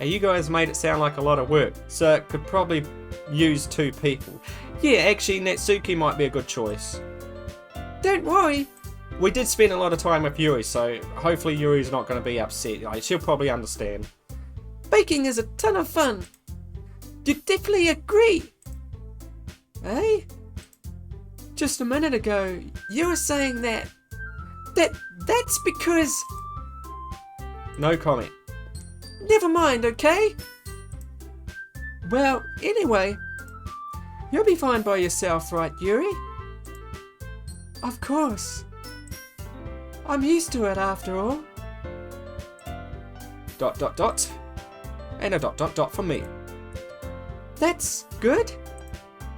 And you guys made it sound like a lot of work, so it could probably use 2 people. Yeah, actually, Natsuki might be a good choice. Don't worry. We did spend a lot of time with Yuri, so hopefully Yuri's not going to be upset. Like, she'll probably understand. Baking is a ton of fun. You definitely agree. Eh? Just a minute ago, you were saying that's because... No comment. Never mind, okay? Well, anyway, you'll be fine by yourself, right, Yuri? Of course. I'm used to it after all. ... And a ... for me. That's good.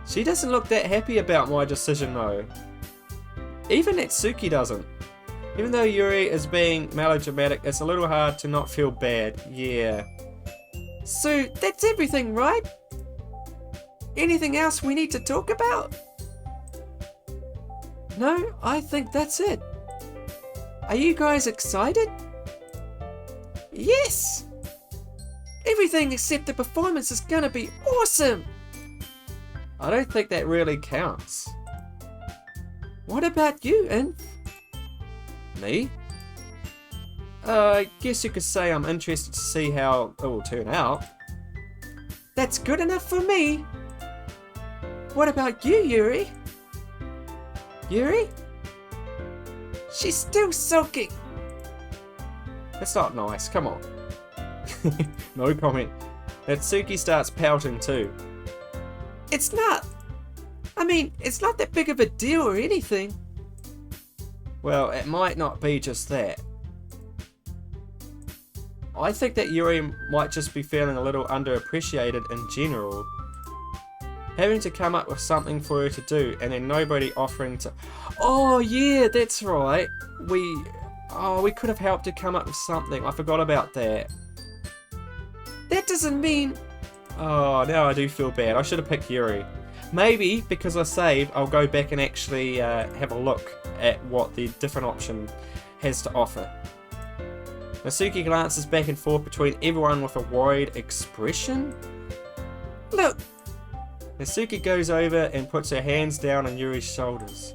She doesn't look that happy about my decision though. Even Natsuki doesn't. Even though Yuri is being melodramatic, it's a little hard to not feel bad. Yeah. So that's everything, right? Anything else we need to talk about? No, I think that's it. Are you guys excited? Yes! Everything except the performance is gonna be awesome! I don't think that really counts. What about you, Inf? Me? I guess you could say I'm interested to see how it will turn out. That's good enough for me. What about you, Yuri? Yuri? She's still sulking. That's not nice, come on. No comment. Natsuki starts pouting too. It's not. I mean, it's not that big of a deal or anything. Well, it might not be just that. I think that Yuri might just be feeling a little underappreciated in general. Having to come up with something for her to do and then nobody offering to... Oh yeah, that's right. We could have helped her come up with something. I forgot about that. That doesn't mean... Oh, now I do feel bad. I should have picked Yuri. Maybe, because I saved, I'll go back and actually have a look at what the different option has to offer. Natsuki glances back and forth between everyone with a worried expression. Look! Natsuki goes over and puts her hands down on Yuri's shoulders.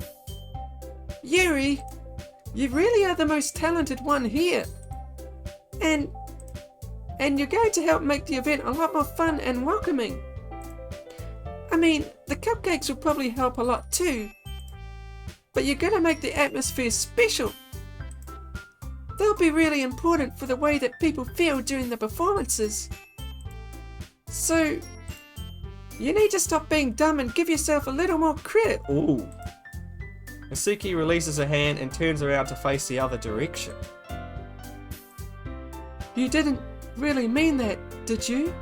Yuri, you really are the most talented one here. And you're going to help make the event a lot more fun and welcoming. I mean, the cupcakes will probably help a lot too. But you're going to make the atmosphere special. They'll be really important for the way that people feel during the performances. So, you need to stop being dumb and give yourself a little more credit. Ooh. Natsuki releases her hand and turns around to face the other direction. You didn't really mean that, did you?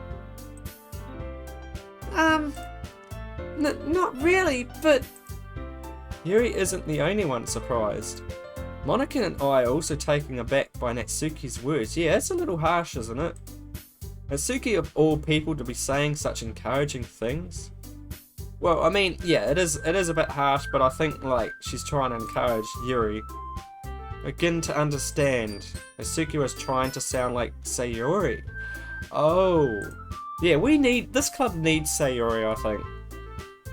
Not really, but... Yuri isn't the only one surprised. Monica and I are also taken aback by Natsuki's words. Yeah, it's a little harsh, isn't it? Natsuki of all people to be saying such encouraging things. Well, I mean, yeah, it is a bit harsh, but I think, like, she's trying to encourage Yuri. Begin to understand. Natsuki was trying to sound like Sayori. Oh. Yeah, this club needs Sayori, I think.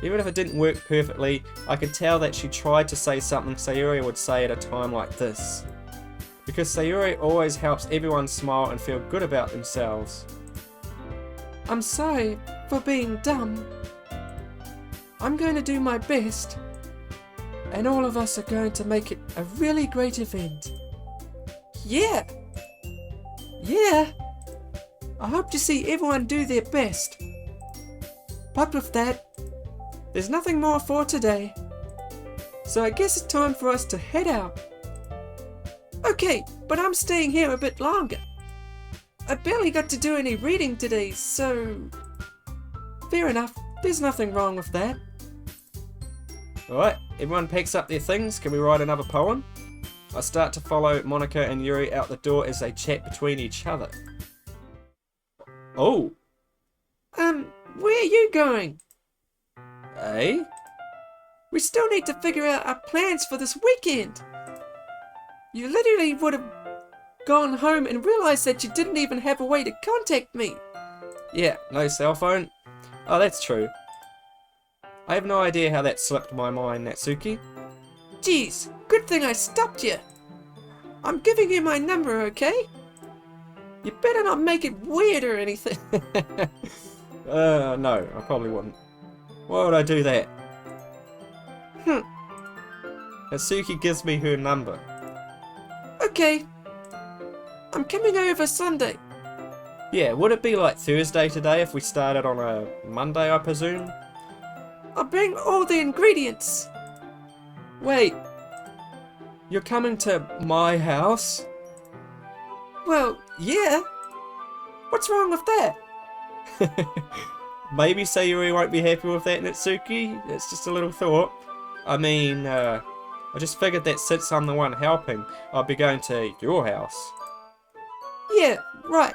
Even if it didn't work perfectly, I could tell that she tried to say something Sayori would say at a time like this. Because Sayori always helps everyone smile and feel good about themselves. I'm sorry for being dumb. I'm going to do my best, and all of us are going to make it a really great event. Yeah! Yeah! I hope to see everyone do their best. But with that, there's nothing more for today. So I guess it's time for us to head out. Okay, but I'm staying here a bit longer. I barely got to do any reading today, so... Fair enough, there's nothing wrong with that. Alright, everyone packs up their things. Can we write another poem? I start to follow Monica and Yuri out the door as they chat between each other. Oh! Where are you going? Eh? We still need to figure out our plans for this weekend. You literally would have gone home and realized that you didn't even have a way to contact me. Yeah, no cell phone? Oh, that's true. I have no idea how that slipped my mind, Natsuki. Geez, good thing I stopped you. I'm giving you my number, okay? You better not make it weird or anything. No, I probably wouldn't. Why would I do that? Natsuki gives me her number. Okay. I'm coming over Sunday. Yeah, would it be like Thursday today if we started on a Monday, I presume? I'll bring all the ingredients. Wait, you're coming to my house? Well, yeah. What's wrong with that? Maybe Sayori won't be happy with that, Natsuki. It's just a little thought. I mean, I just figured that since I'm the one helping, I'll be going to your house. Yeah, right.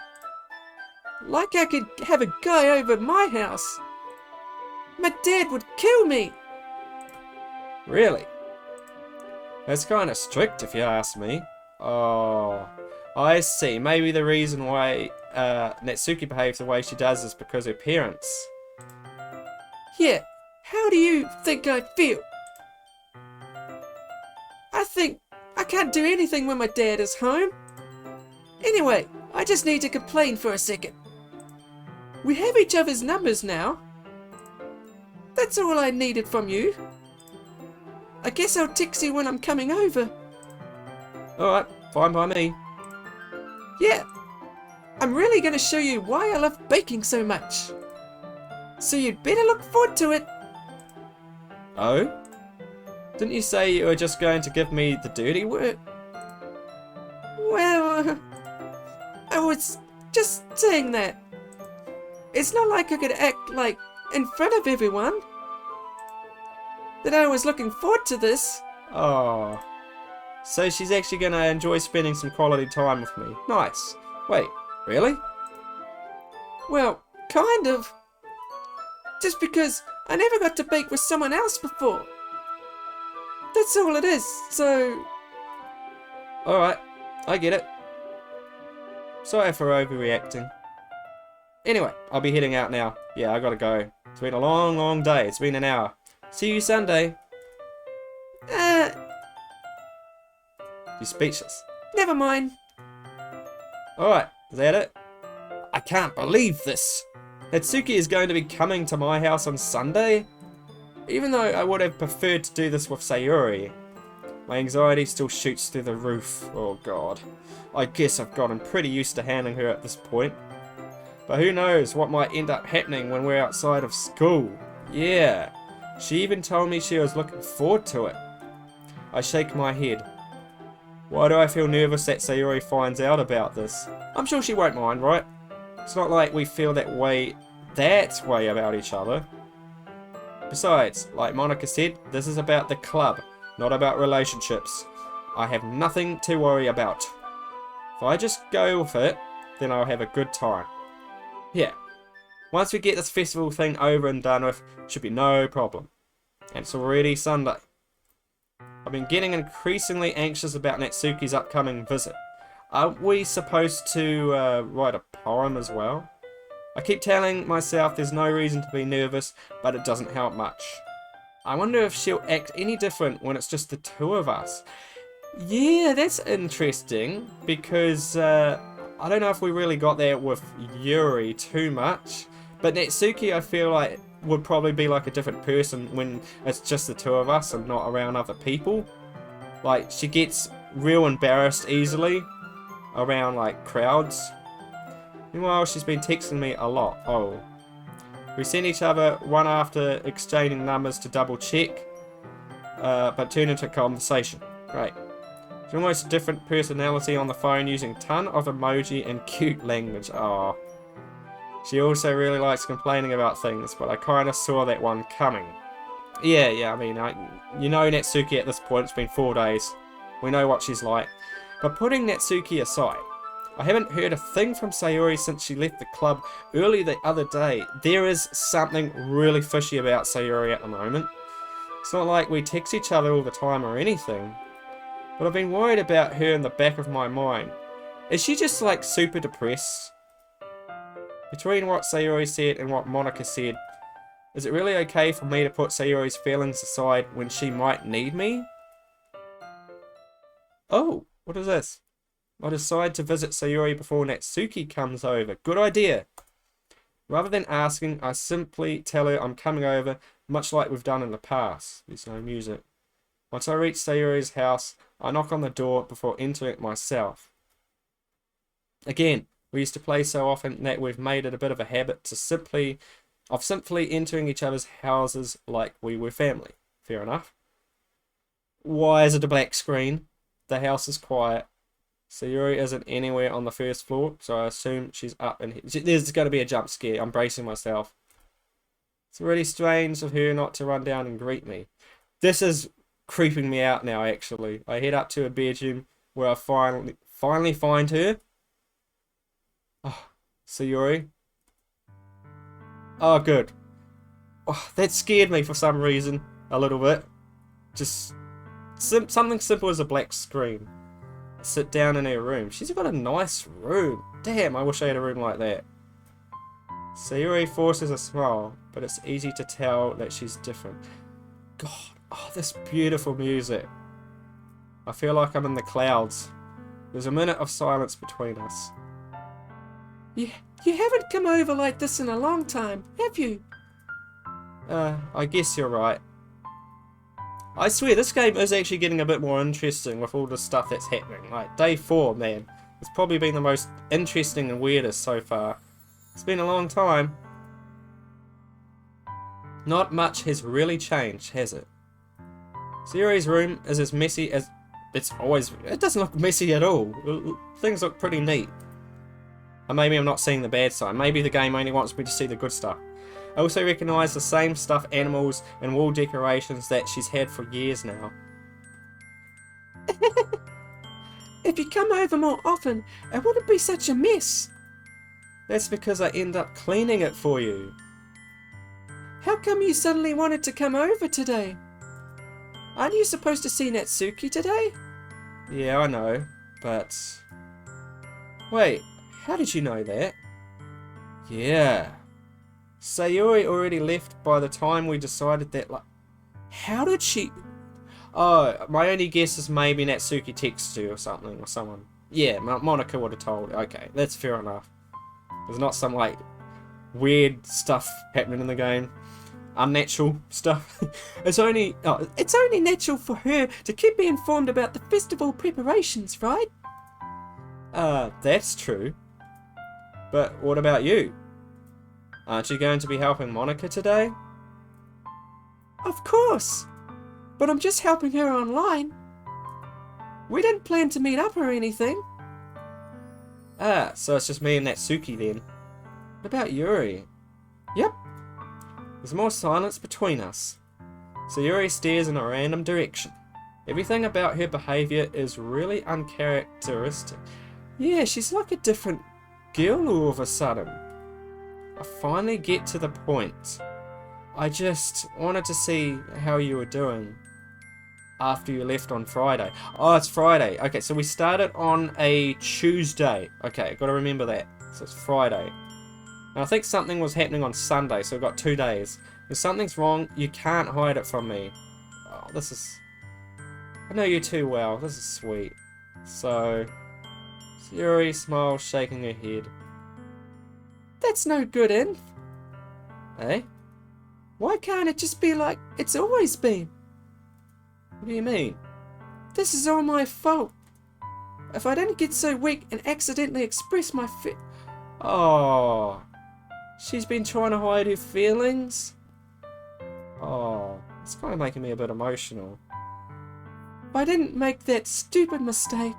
Like I could have a guy over at my house. My dad would kill me. Really? That's kind of strict if you ask me. Oh, I see. Maybe the reason why Natsuki behaves the way she does is because her parents. Yeah, how do you think I feel? I think I can't do anything when my dad is home. Anyway, I just need to complain for a second. We have each other's numbers now. That's all I needed from you. I guess I'll text you when I'm coming over. Alright, fine by me. Yeah, I'm really going to show you why I love baking so much. So you'd better look forward to it. Oh? Didn't you say you were just going to give me the dirty work? Well, I was just saying that. It's not like I could act like in front of everyone that I was looking forward to this. Oh. So she's actually going to enjoy spending some quality time with me. Nice. Wait, really? Well, kind of. Just because I never got to bake with someone else before. That's all it is, so... Alright, I get it. Sorry for overreacting. Anyway, I'll be heading out now. Yeah, I gotta go. It's been a long, long day. It's been an hour. See you Sunday. You speechless. Never mind. Alright, is that it? I can't believe this. Natsuki is going to be coming to my house on Sunday? Even though I would have preferred to do this with Sayori. My anxiety still shoots through the roof. Oh god. I guess I've gotten pretty used to handling her at this point. But who knows what might end up happening when we're outside of school. Yeah. She even told me she was looking forward to it. I shake my head. Why do I feel nervous that Sayori finds out about this? I'm sure she won't mind, right? It's not like we feel that way about each other. Besides, like Monica said, this is about the club, not about relationships. I have nothing to worry about. If I just go with it, then I'll have a good time. Yeah, once we get this festival thing over and done with, it should be no problem. And it's already Sunday. I've been getting increasingly anxious about Natsuki's upcoming visit. Aren't we supposed to write a poem as well? I keep telling myself there's no reason to be nervous, but it doesn't help much. I wonder if she'll act any different when it's just the two of us. Yeah, that's interesting, because I don't know if we really got there with Yuri too much, but Natsuki I feel like would probably be like a different person when it's just the two of us and not around other people. Like, she gets real embarrassed easily around like crowds. Meanwhile, she's been texting me a lot. Oh. We send each other one after exchanging numbers to double check, but turn into a conversation. Great. She's almost a different personality on the phone, using a ton of emoji and cute language. Oh. She also really likes complaining about things, but I kind of saw that one coming. Yeah, I mean, you know Natsuki at this point, it's been 4 days. We know what she's like. But putting Natsuki aside, I haven't heard a thing from Sayori since she left the club early the other day. There is something really fishy about Sayori at the moment. It's not like we text each other all the time or anything, but I've been worried about her in the back of my mind. Is she just like super depressed? Between what Sayori said and what Monica said, is it really okay for me to put Sayori's feelings aside when she might need me? Oh, what is this? I decide to visit Sayori before Natsuki comes over. Good idea. Rather than asking, I simply tell her I'm coming over, much like we've done in the past. There's no music. Once I reach Sayori's house, I knock on the door before entering it myself. Again, we used to play so often that we've made it a bit of a habit to simply entering each other's houses like we were family. Fair enough. Why is it a black screen? The house is quiet. Sayori isn't anywhere on the first floor, so I assume she's up in here. There's going to be a jump scare. I'm bracing myself. It's really strange of her not to run down and greet me. This is creeping me out now, actually. I head up to her bedroom where I finally find her. Oh, Sayori. Oh, good. Oh, that scared me for some reason. A little bit. Just something simple as a black screen. I sit down in her room. She's got a nice room. Damn, I wish I had a room like that. Sayori forces a smile, but it's easy to tell that she's different. God, oh, this beautiful music. I feel like I'm in the clouds. There's a minute of silence between us. You haven't come over like this in a long time, have you? I guess you're right. I swear, this game is actually getting a bit more interesting with all the stuff that's happening. Like, day 4, man. It's probably been the most interesting and weirdest so far. It's been a long time. Not much has really changed, has it? Sayori's room is as messy as it's always... It doesn't look messy at all. Things look pretty neat. Or maybe I'm not seeing the bad side. Maybe the game only wants me to see the good stuff. I also recognise the same stuffed animals and wall decorations that she's had for years now. If you come over more often, it wouldn't be such a mess. That's because I end up cleaning it for you. How come you suddenly wanted to come over today? Aren't you supposed to see Natsuki today? Yeah, I know, but... Wait, how did you know that? Yeah. Sayori already left by the time we decided that, like... How did she... Oh, my only guess is maybe Natsuki texted you or something, or someone. Yeah, Monica would have told. Okay, that's fair enough. There's not some, like, weird stuff happening in the game. Unnatural stuff. It's only natural for her to keep me informed about the festival preparations, right? That's true. But what about you? Aren't you going to be helping Monica today? Of course. But I'm just helping her online. We didn't plan to meet up or anything. Ah, so it's just me and Natsuki then. What about Yuri? Yep. There's more silence between us. Sayori stares in a random direction. Everything about her behaviour is really uncharacteristic. Yeah, she's like a different girl all of a sudden. I finally get to the point. I just wanted to see how you were doing after you left on Friday. Oh, it's Friday. Okay, so we started on a Tuesday. Okay, gotta remember that. So it's Friday. And I think something was happening on Sunday, so we've got 2 days. If something's wrong, you can't hide it from me. Oh, this is... I know you too well. This is sweet. So... Sayori smiles, shaking her head. That's no good, Inf. Eh? Why can't it just be like it's always been? What do you mean? This is all my fault. If I didn't get so weak and accidentally express my Oh, She's been trying to hide her feelings. oh, it's kind of making me a bit emotional. If I didn't make that stupid mistake,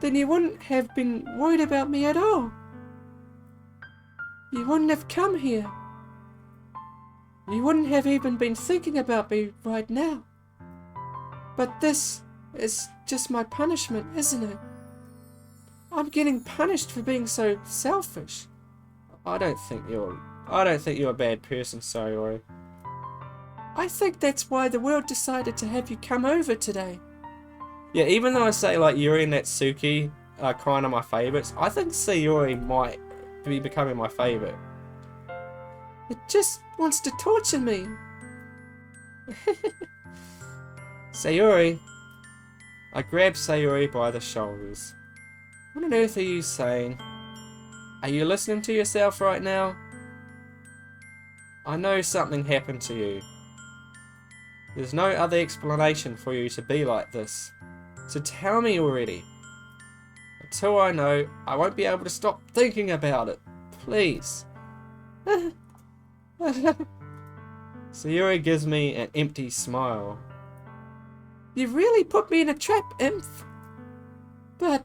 then you wouldn't have been worried about me at all. You wouldn't have come here. You wouldn't have even been thinking about me right now. But this is just my punishment, isn't it? I'm getting punished for being so selfish. I don't think you're a bad person, Sayori. I think that's why the world decided to have you come over today. Yeah, even though I say like Yuri and Natsuki are kind of my favorites, I think Sayori might be becoming my favorite. It just wants to torture me. Sayori. I grabbed Sayori by the shoulders. What on earth are you saying? Are you listening to yourself right now? I know something happened to you. There's no other explanation for you to be like this. So tell me already. Until I know, I won't be able to stop thinking about it. Please. Sayori gives me an empty smile. You really put me in a trap, Imp. But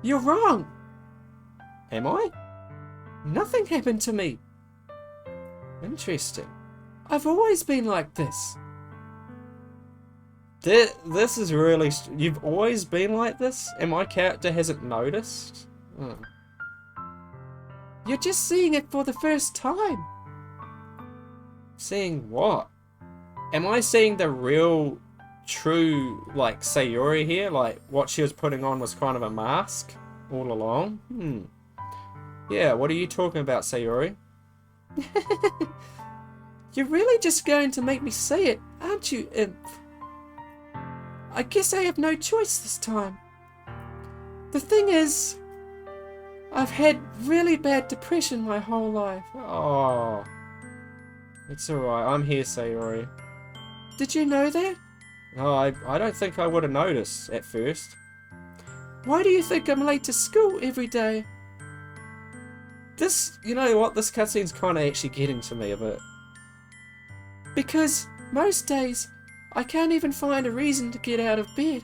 you're wrong. Am I? Nothing happened to me. Interesting. I've always been like this. This is really... You've always been like this? And my character hasn't noticed? Oh. You're just seeing it for the first time. Seeing what? Am I seeing the real, true, like, Sayori here? Like, what she was putting on was kind of a mask all along? Yeah, what are you talking about, Sayori? You're really just going to make me say it, aren't you, Imp? I guess I have no choice this time. The thing is, I've had really bad depression my whole life. Oh. It's alright, I'm here, Sayori. Did you know that? Oh, I don't think I would have noticed at first. Why do you think I'm late to school every day? This, you know what, this cutscene's kind of actually getting to me a bit. Because most days, I can't even find a reason to get out of bed.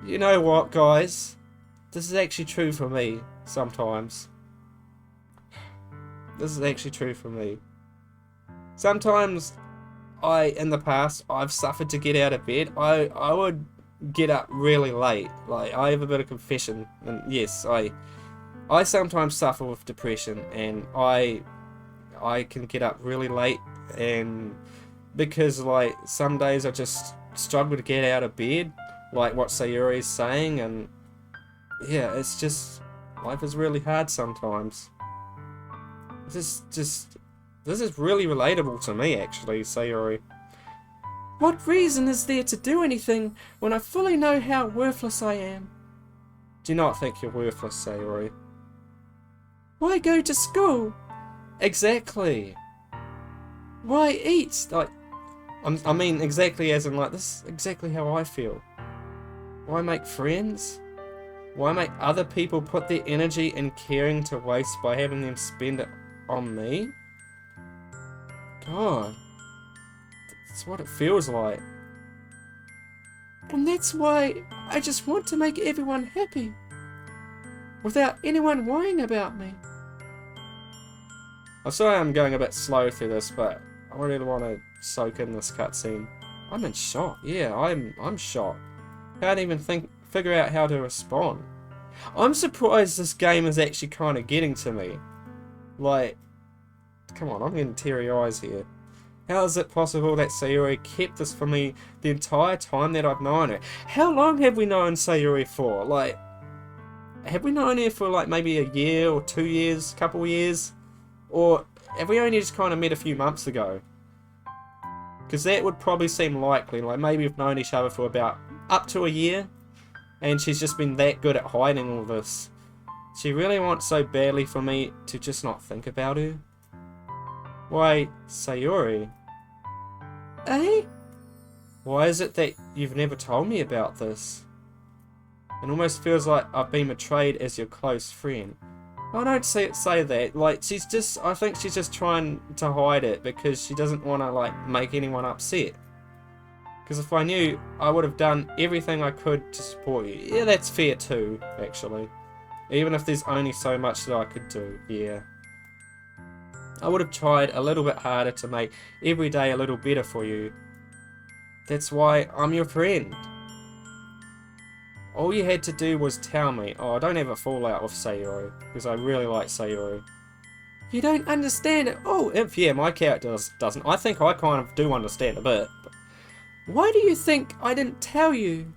You know what, guys? This is actually true for me, sometimes. This is actually true for me. Sometimes, in the past, I've suffered to get out of bed. I would get up really late. Like, I have a bit of confession. And yes, I sometimes suffer with depression. And I can get up really late. And because, like, some days I just struggle to get out of bed. Like what Sayori is saying. And yeah, it's just... Life is really hard sometimes. This is really relatable to me, actually, Sayori. What reason is there to do anything when I fully know how worthless I am? Do you not think you're worthless, Sayori? Why go to school? Exactly. Why eat? Like, I mean, exactly as in, like, this is exactly how I feel. Why make friends? Why make other people put their energy and caring to waste by having them spend it on me? God. That's what it feels like. And that's why I just want to make everyone happy. Without anyone worrying about me. I'm sorry I'm going a bit slow through this, but I really want to soak in this cutscene. I'm in shock. Yeah, I'm shocked. Can't even figure out how to respond. I'm surprised this game is actually kind of getting to me. Like, come on, I'm getting teary eyes here. How is it possible that Sayori kept this from me the entire time that I've known her? How long have we known Sayori for? Like, have we known her for like maybe a year or 2 years, couple years? Or have we only just kind of met a few months ago? Because that would probably seem likely. Like, maybe we've known each other for about up to a year. And she's just been that good at hiding all this. She really wants so badly for me to just not think about her. Why, Sayori, Eh? why is it that you've never told me about this? It almost feels like I've been betrayed as your close friend. I don't say that. Like, I think she's just trying to hide it because she doesn't want to, like, make anyone upset. Because if I knew, I would have done everything I could to support you. Yeah, that's fair too, actually. Even if there's only so much that I could do, yeah. I would have tried a little bit harder to make every day a little better for you. That's why I'm your friend. All you had to do was tell me. Oh, I don't have a fallout with Sayori, because I really like Sayori. You don't understand it. Oh, Yeah, my character doesn't. I think I kind of do understand a bit. But why do you think I didn't tell you?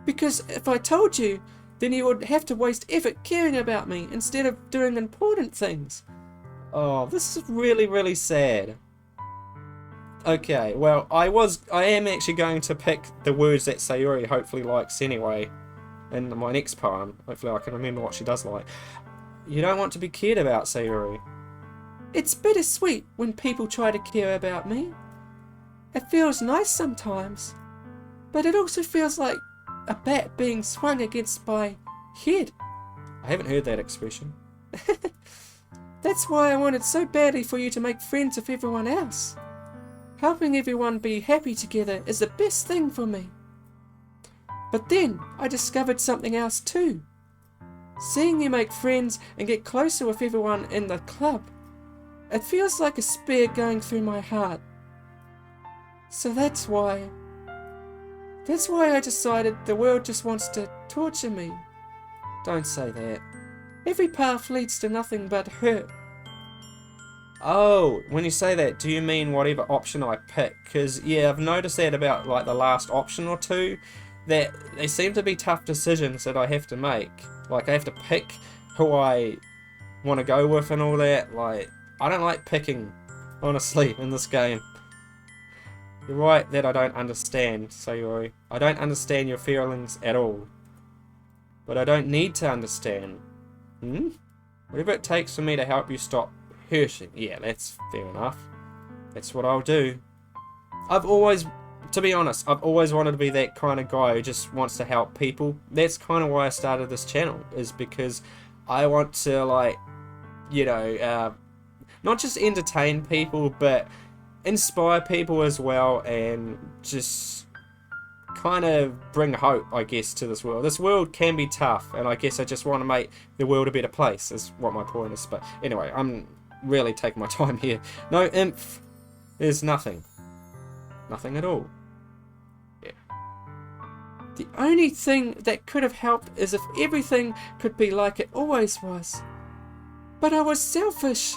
Because if I told you, then you would have to waste effort caring about me instead of doing important things. oh, this is really, really sad. Okay, well, I am actually going to pick the words that Sayori hopefully likes anyway in my next poem. Hopefully I can remember what she does like. You don't want to be cared about, Sayori. It's bittersweet when people try to care about me. It feels nice sometimes, but it also feels like a bat being swung against my head. I haven't heard that expression. That's why I wanted so badly for you to make friends with everyone else. Helping everyone be happy together is the best thing for me. But then I discovered something else too. Seeing you make friends and get closer with everyone in the club, it feels like a spear going through my heart. So that's why I decided the world just wants to torture me. Don't say that. Every path leads to nothing but hurt. Oh, when you say that, do you mean whatever option I pick? Because, yeah, I've noticed that about, like, the last option or two, that they seem to be tough decisions that I have to make. Like, I have to pick who I want to go with and all that. Like, I don't like picking, honestly, in this game. You're right that I don't understand, Sayori. I don't understand your feelings at all. But I don't need to understand. Whatever it takes for me to help you stop hurting. Yeah, that's fair enough. That's what I'll do. To be honest, I've always wanted to be that kind of guy who just wants to help people. That's kind of why I started this channel, is because I want to, like, you know, not just entertain people, but inspire people as well, and just kind of bring hope, I guess, to this world. This world can be tough, and I guess I just want to make the world a better place, is what my point is. But anyway, I'm really taking my time here. No inf. There's nothing. Nothing at all. Yeah. The only thing that could have helped is if everything could be like it always was. But I was selfish.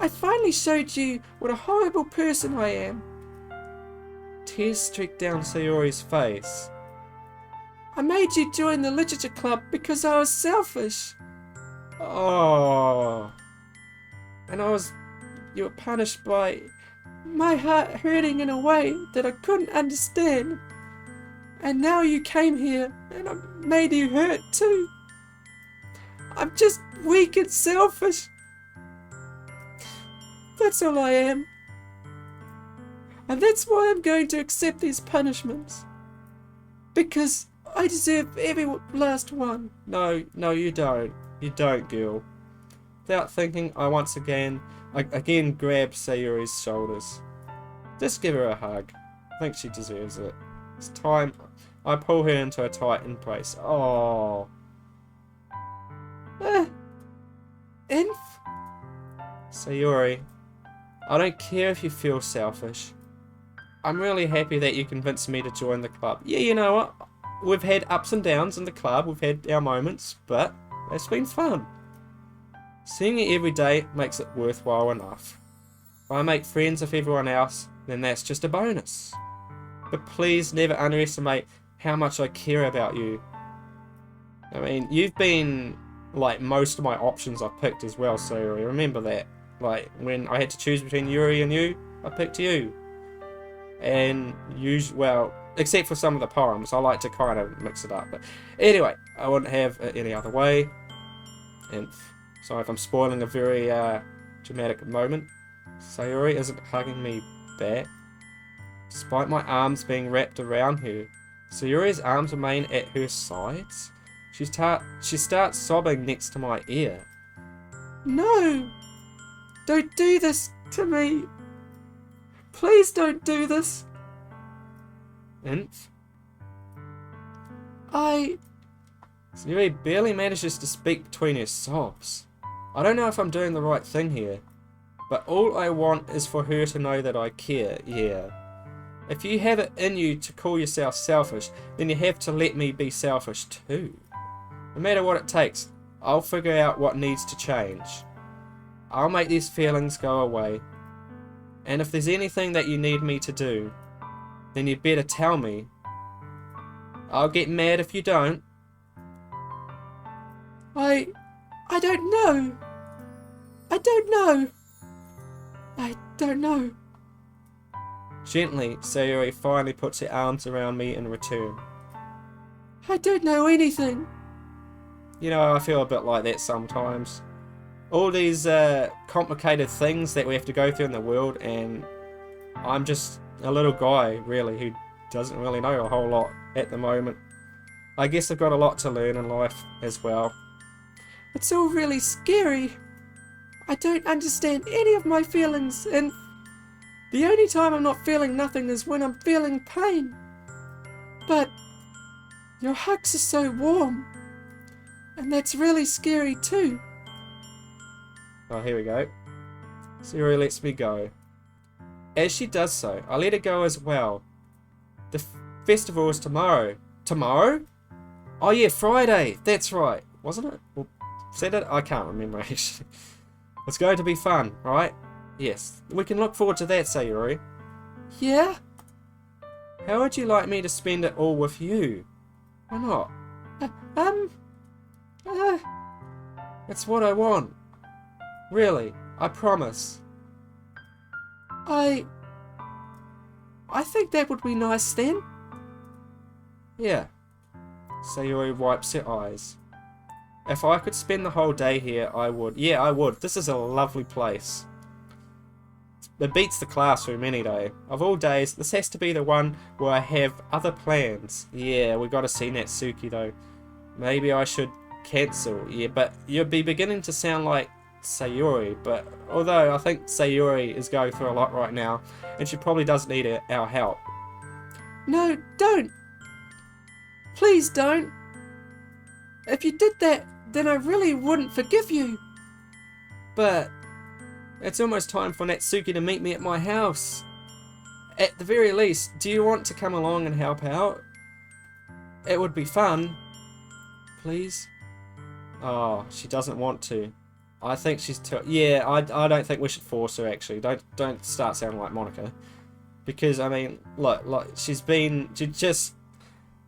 I finally showed you what a horrible person I am. Tears streaked down Sayori's face. I made you join the literature club because I was selfish. Oh. And you were punished by my heart hurting in a way that I couldn't understand. And now you came here and I made you hurt too. I'm just weak and selfish. That's all I am. And that's why I'm going to accept these punishments. Because I deserve every last one. No, you don't. You don't, girl. Without thinking, I once again grab Sayori's shoulders. Just give her a hug. I think she deserves it. It's time. I pull her into a tight embrace. Oh. Inf? Sayori, I don't care if you feel selfish. I'm really happy that you convinced me to join the club. Yeah, you know what? We've had ups and downs in the club. We've had our moments, but it's been fun. Seeing you every day makes it worthwhile enough. If I make friends with everyone else, then that's just a bonus. But please never underestimate how much I care about you. I mean, you've been, like, most of my options I've picked as well, so remember that. Like, when I had to choose between Yuri and you, I picked you. And well, except for some of the poems, I like to kind of mix it up. But anyway, I wouldn't have it any other way. And sorry if I'm spoiling a very dramatic moment. Sayori isn't hugging me back, despite my arms being wrapped around her. Sayori's arms remain at her sides. She starts sobbing next to my ear. No! Don't do this to me! Please don't do this! Inf? Sayori barely manages to speak between her sobs. I don't know if I'm doing the right thing here, but all I want is for her to know that I care, yeah. If you have it in you to call yourself selfish, then you have to let me be selfish too. No matter what it takes, I'll figure out what needs to change. I'll make these feelings go away. And if there's anything that you need me to do, then you'd better tell me. I'll get mad if you don't. I don't know. I don't know. I don't know. Gently, Sayori finally puts her arms around me in return. I don't know anything. You know, I feel a bit like that sometimes. All these complicated things that we have to go through in the world, and I'm just a little guy, really, who doesn't really know a whole lot at the moment. I guess I've got a lot to learn in life as well. It's all really scary. I don't understand any of my feelings, and the only time I'm not feeling nothing is when I'm feeling pain. But your hugs are so warm, and that's really scary too. Oh, here we go. Sayori lets me go. As she does so, I let her go as well. The festival is tomorrow. Tomorrow? Oh yeah, Friday. That's right. Wasn't it? Well, said it? I can't remember actually. It's going to be fun, right? Yes. We can look forward to that, Sayori. Yeah? How would you like me to spend it all with you? Why not? It's what I want. Really, I promise. I think that would be nice then. Yeah. Sayori wipes her eyes. If I could spend the whole day here, I would. Yeah, I would. This is a lovely place. It beats the classroom any day. Of all days, this has to be the one where I have other plans. Yeah, we gotta see Natsuki though. Maybe I should cancel. Yeah, but you'd be beginning to sound like Sayori. But although I think Sayori is going through a lot right now, and she probably does need our help. No, don't. Please don't. If you did that, then I really wouldn't forgive you. But it's almost time for Natsuki to meet me at my house. At the very least, do you want to come along and help out? It would be fun. Please? Oh, she doesn't want to. I think she's too... Yeah, I don't think we should force her, actually. Don't start sounding like Monica. Because, I mean, look, she just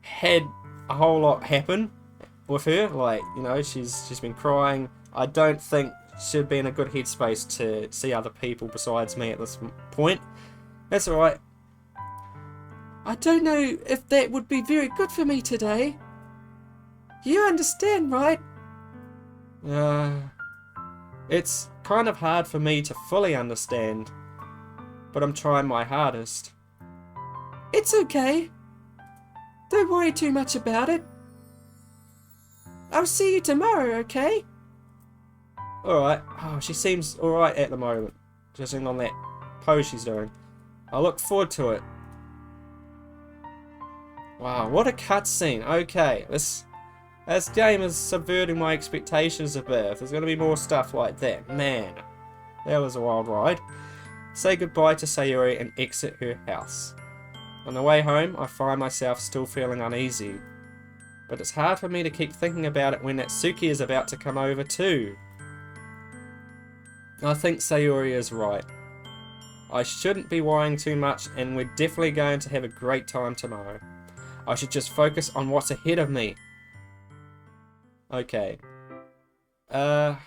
had a whole lot happen with her. Like, you know, she's been crying. I don't think she'd be in a good headspace to see other people besides me at this point. That's alright. I don't know if that would be very good for me today. You understand, right? It's kind of hard for me to fully understand, but I'm trying my hardest. It's okay. Don't worry too much about it. I'll see you tomorrow, okay? Alright. Oh, she seems alright at the moment, judging on that pose she's doing. I look forward to it. Wow, what a cutscene. Okay, this game is subverting my expectations a bit. If there's going to be more stuff like that, man, that was a wild ride. Say goodbye to Sayori and exit her house. On the way home, I find myself still feeling uneasy. But it's hard for me to keep thinking about it when Natsuki is about to come over too. I think Sayori is right. I shouldn't be worrying too much, and we're definitely going to have a great time tomorrow. I should just focus on what's ahead of me. Okay. I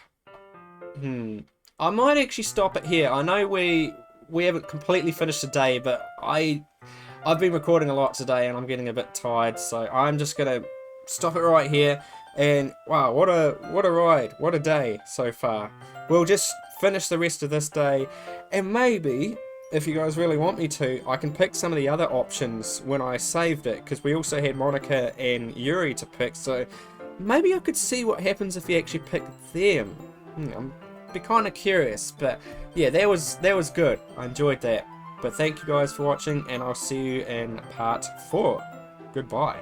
might actually stop it here. I know we haven't completely finished the day, but I've been recording a lot today and I'm getting a bit tired, so I'm just gonna stop it right here. And wow, what a ride, what a day so far. We'll just finish the rest of this day, and maybe, if you guys really want me to, I can pick some of the other options when I saved it, because we also had Monica and Yuri to pick, so maybe I could see what happens if you actually pick them. I'm be kind of curious, but yeah, that was good. I enjoyed that. But thank you guys for watching, and I'll see you in part 4. Goodbye.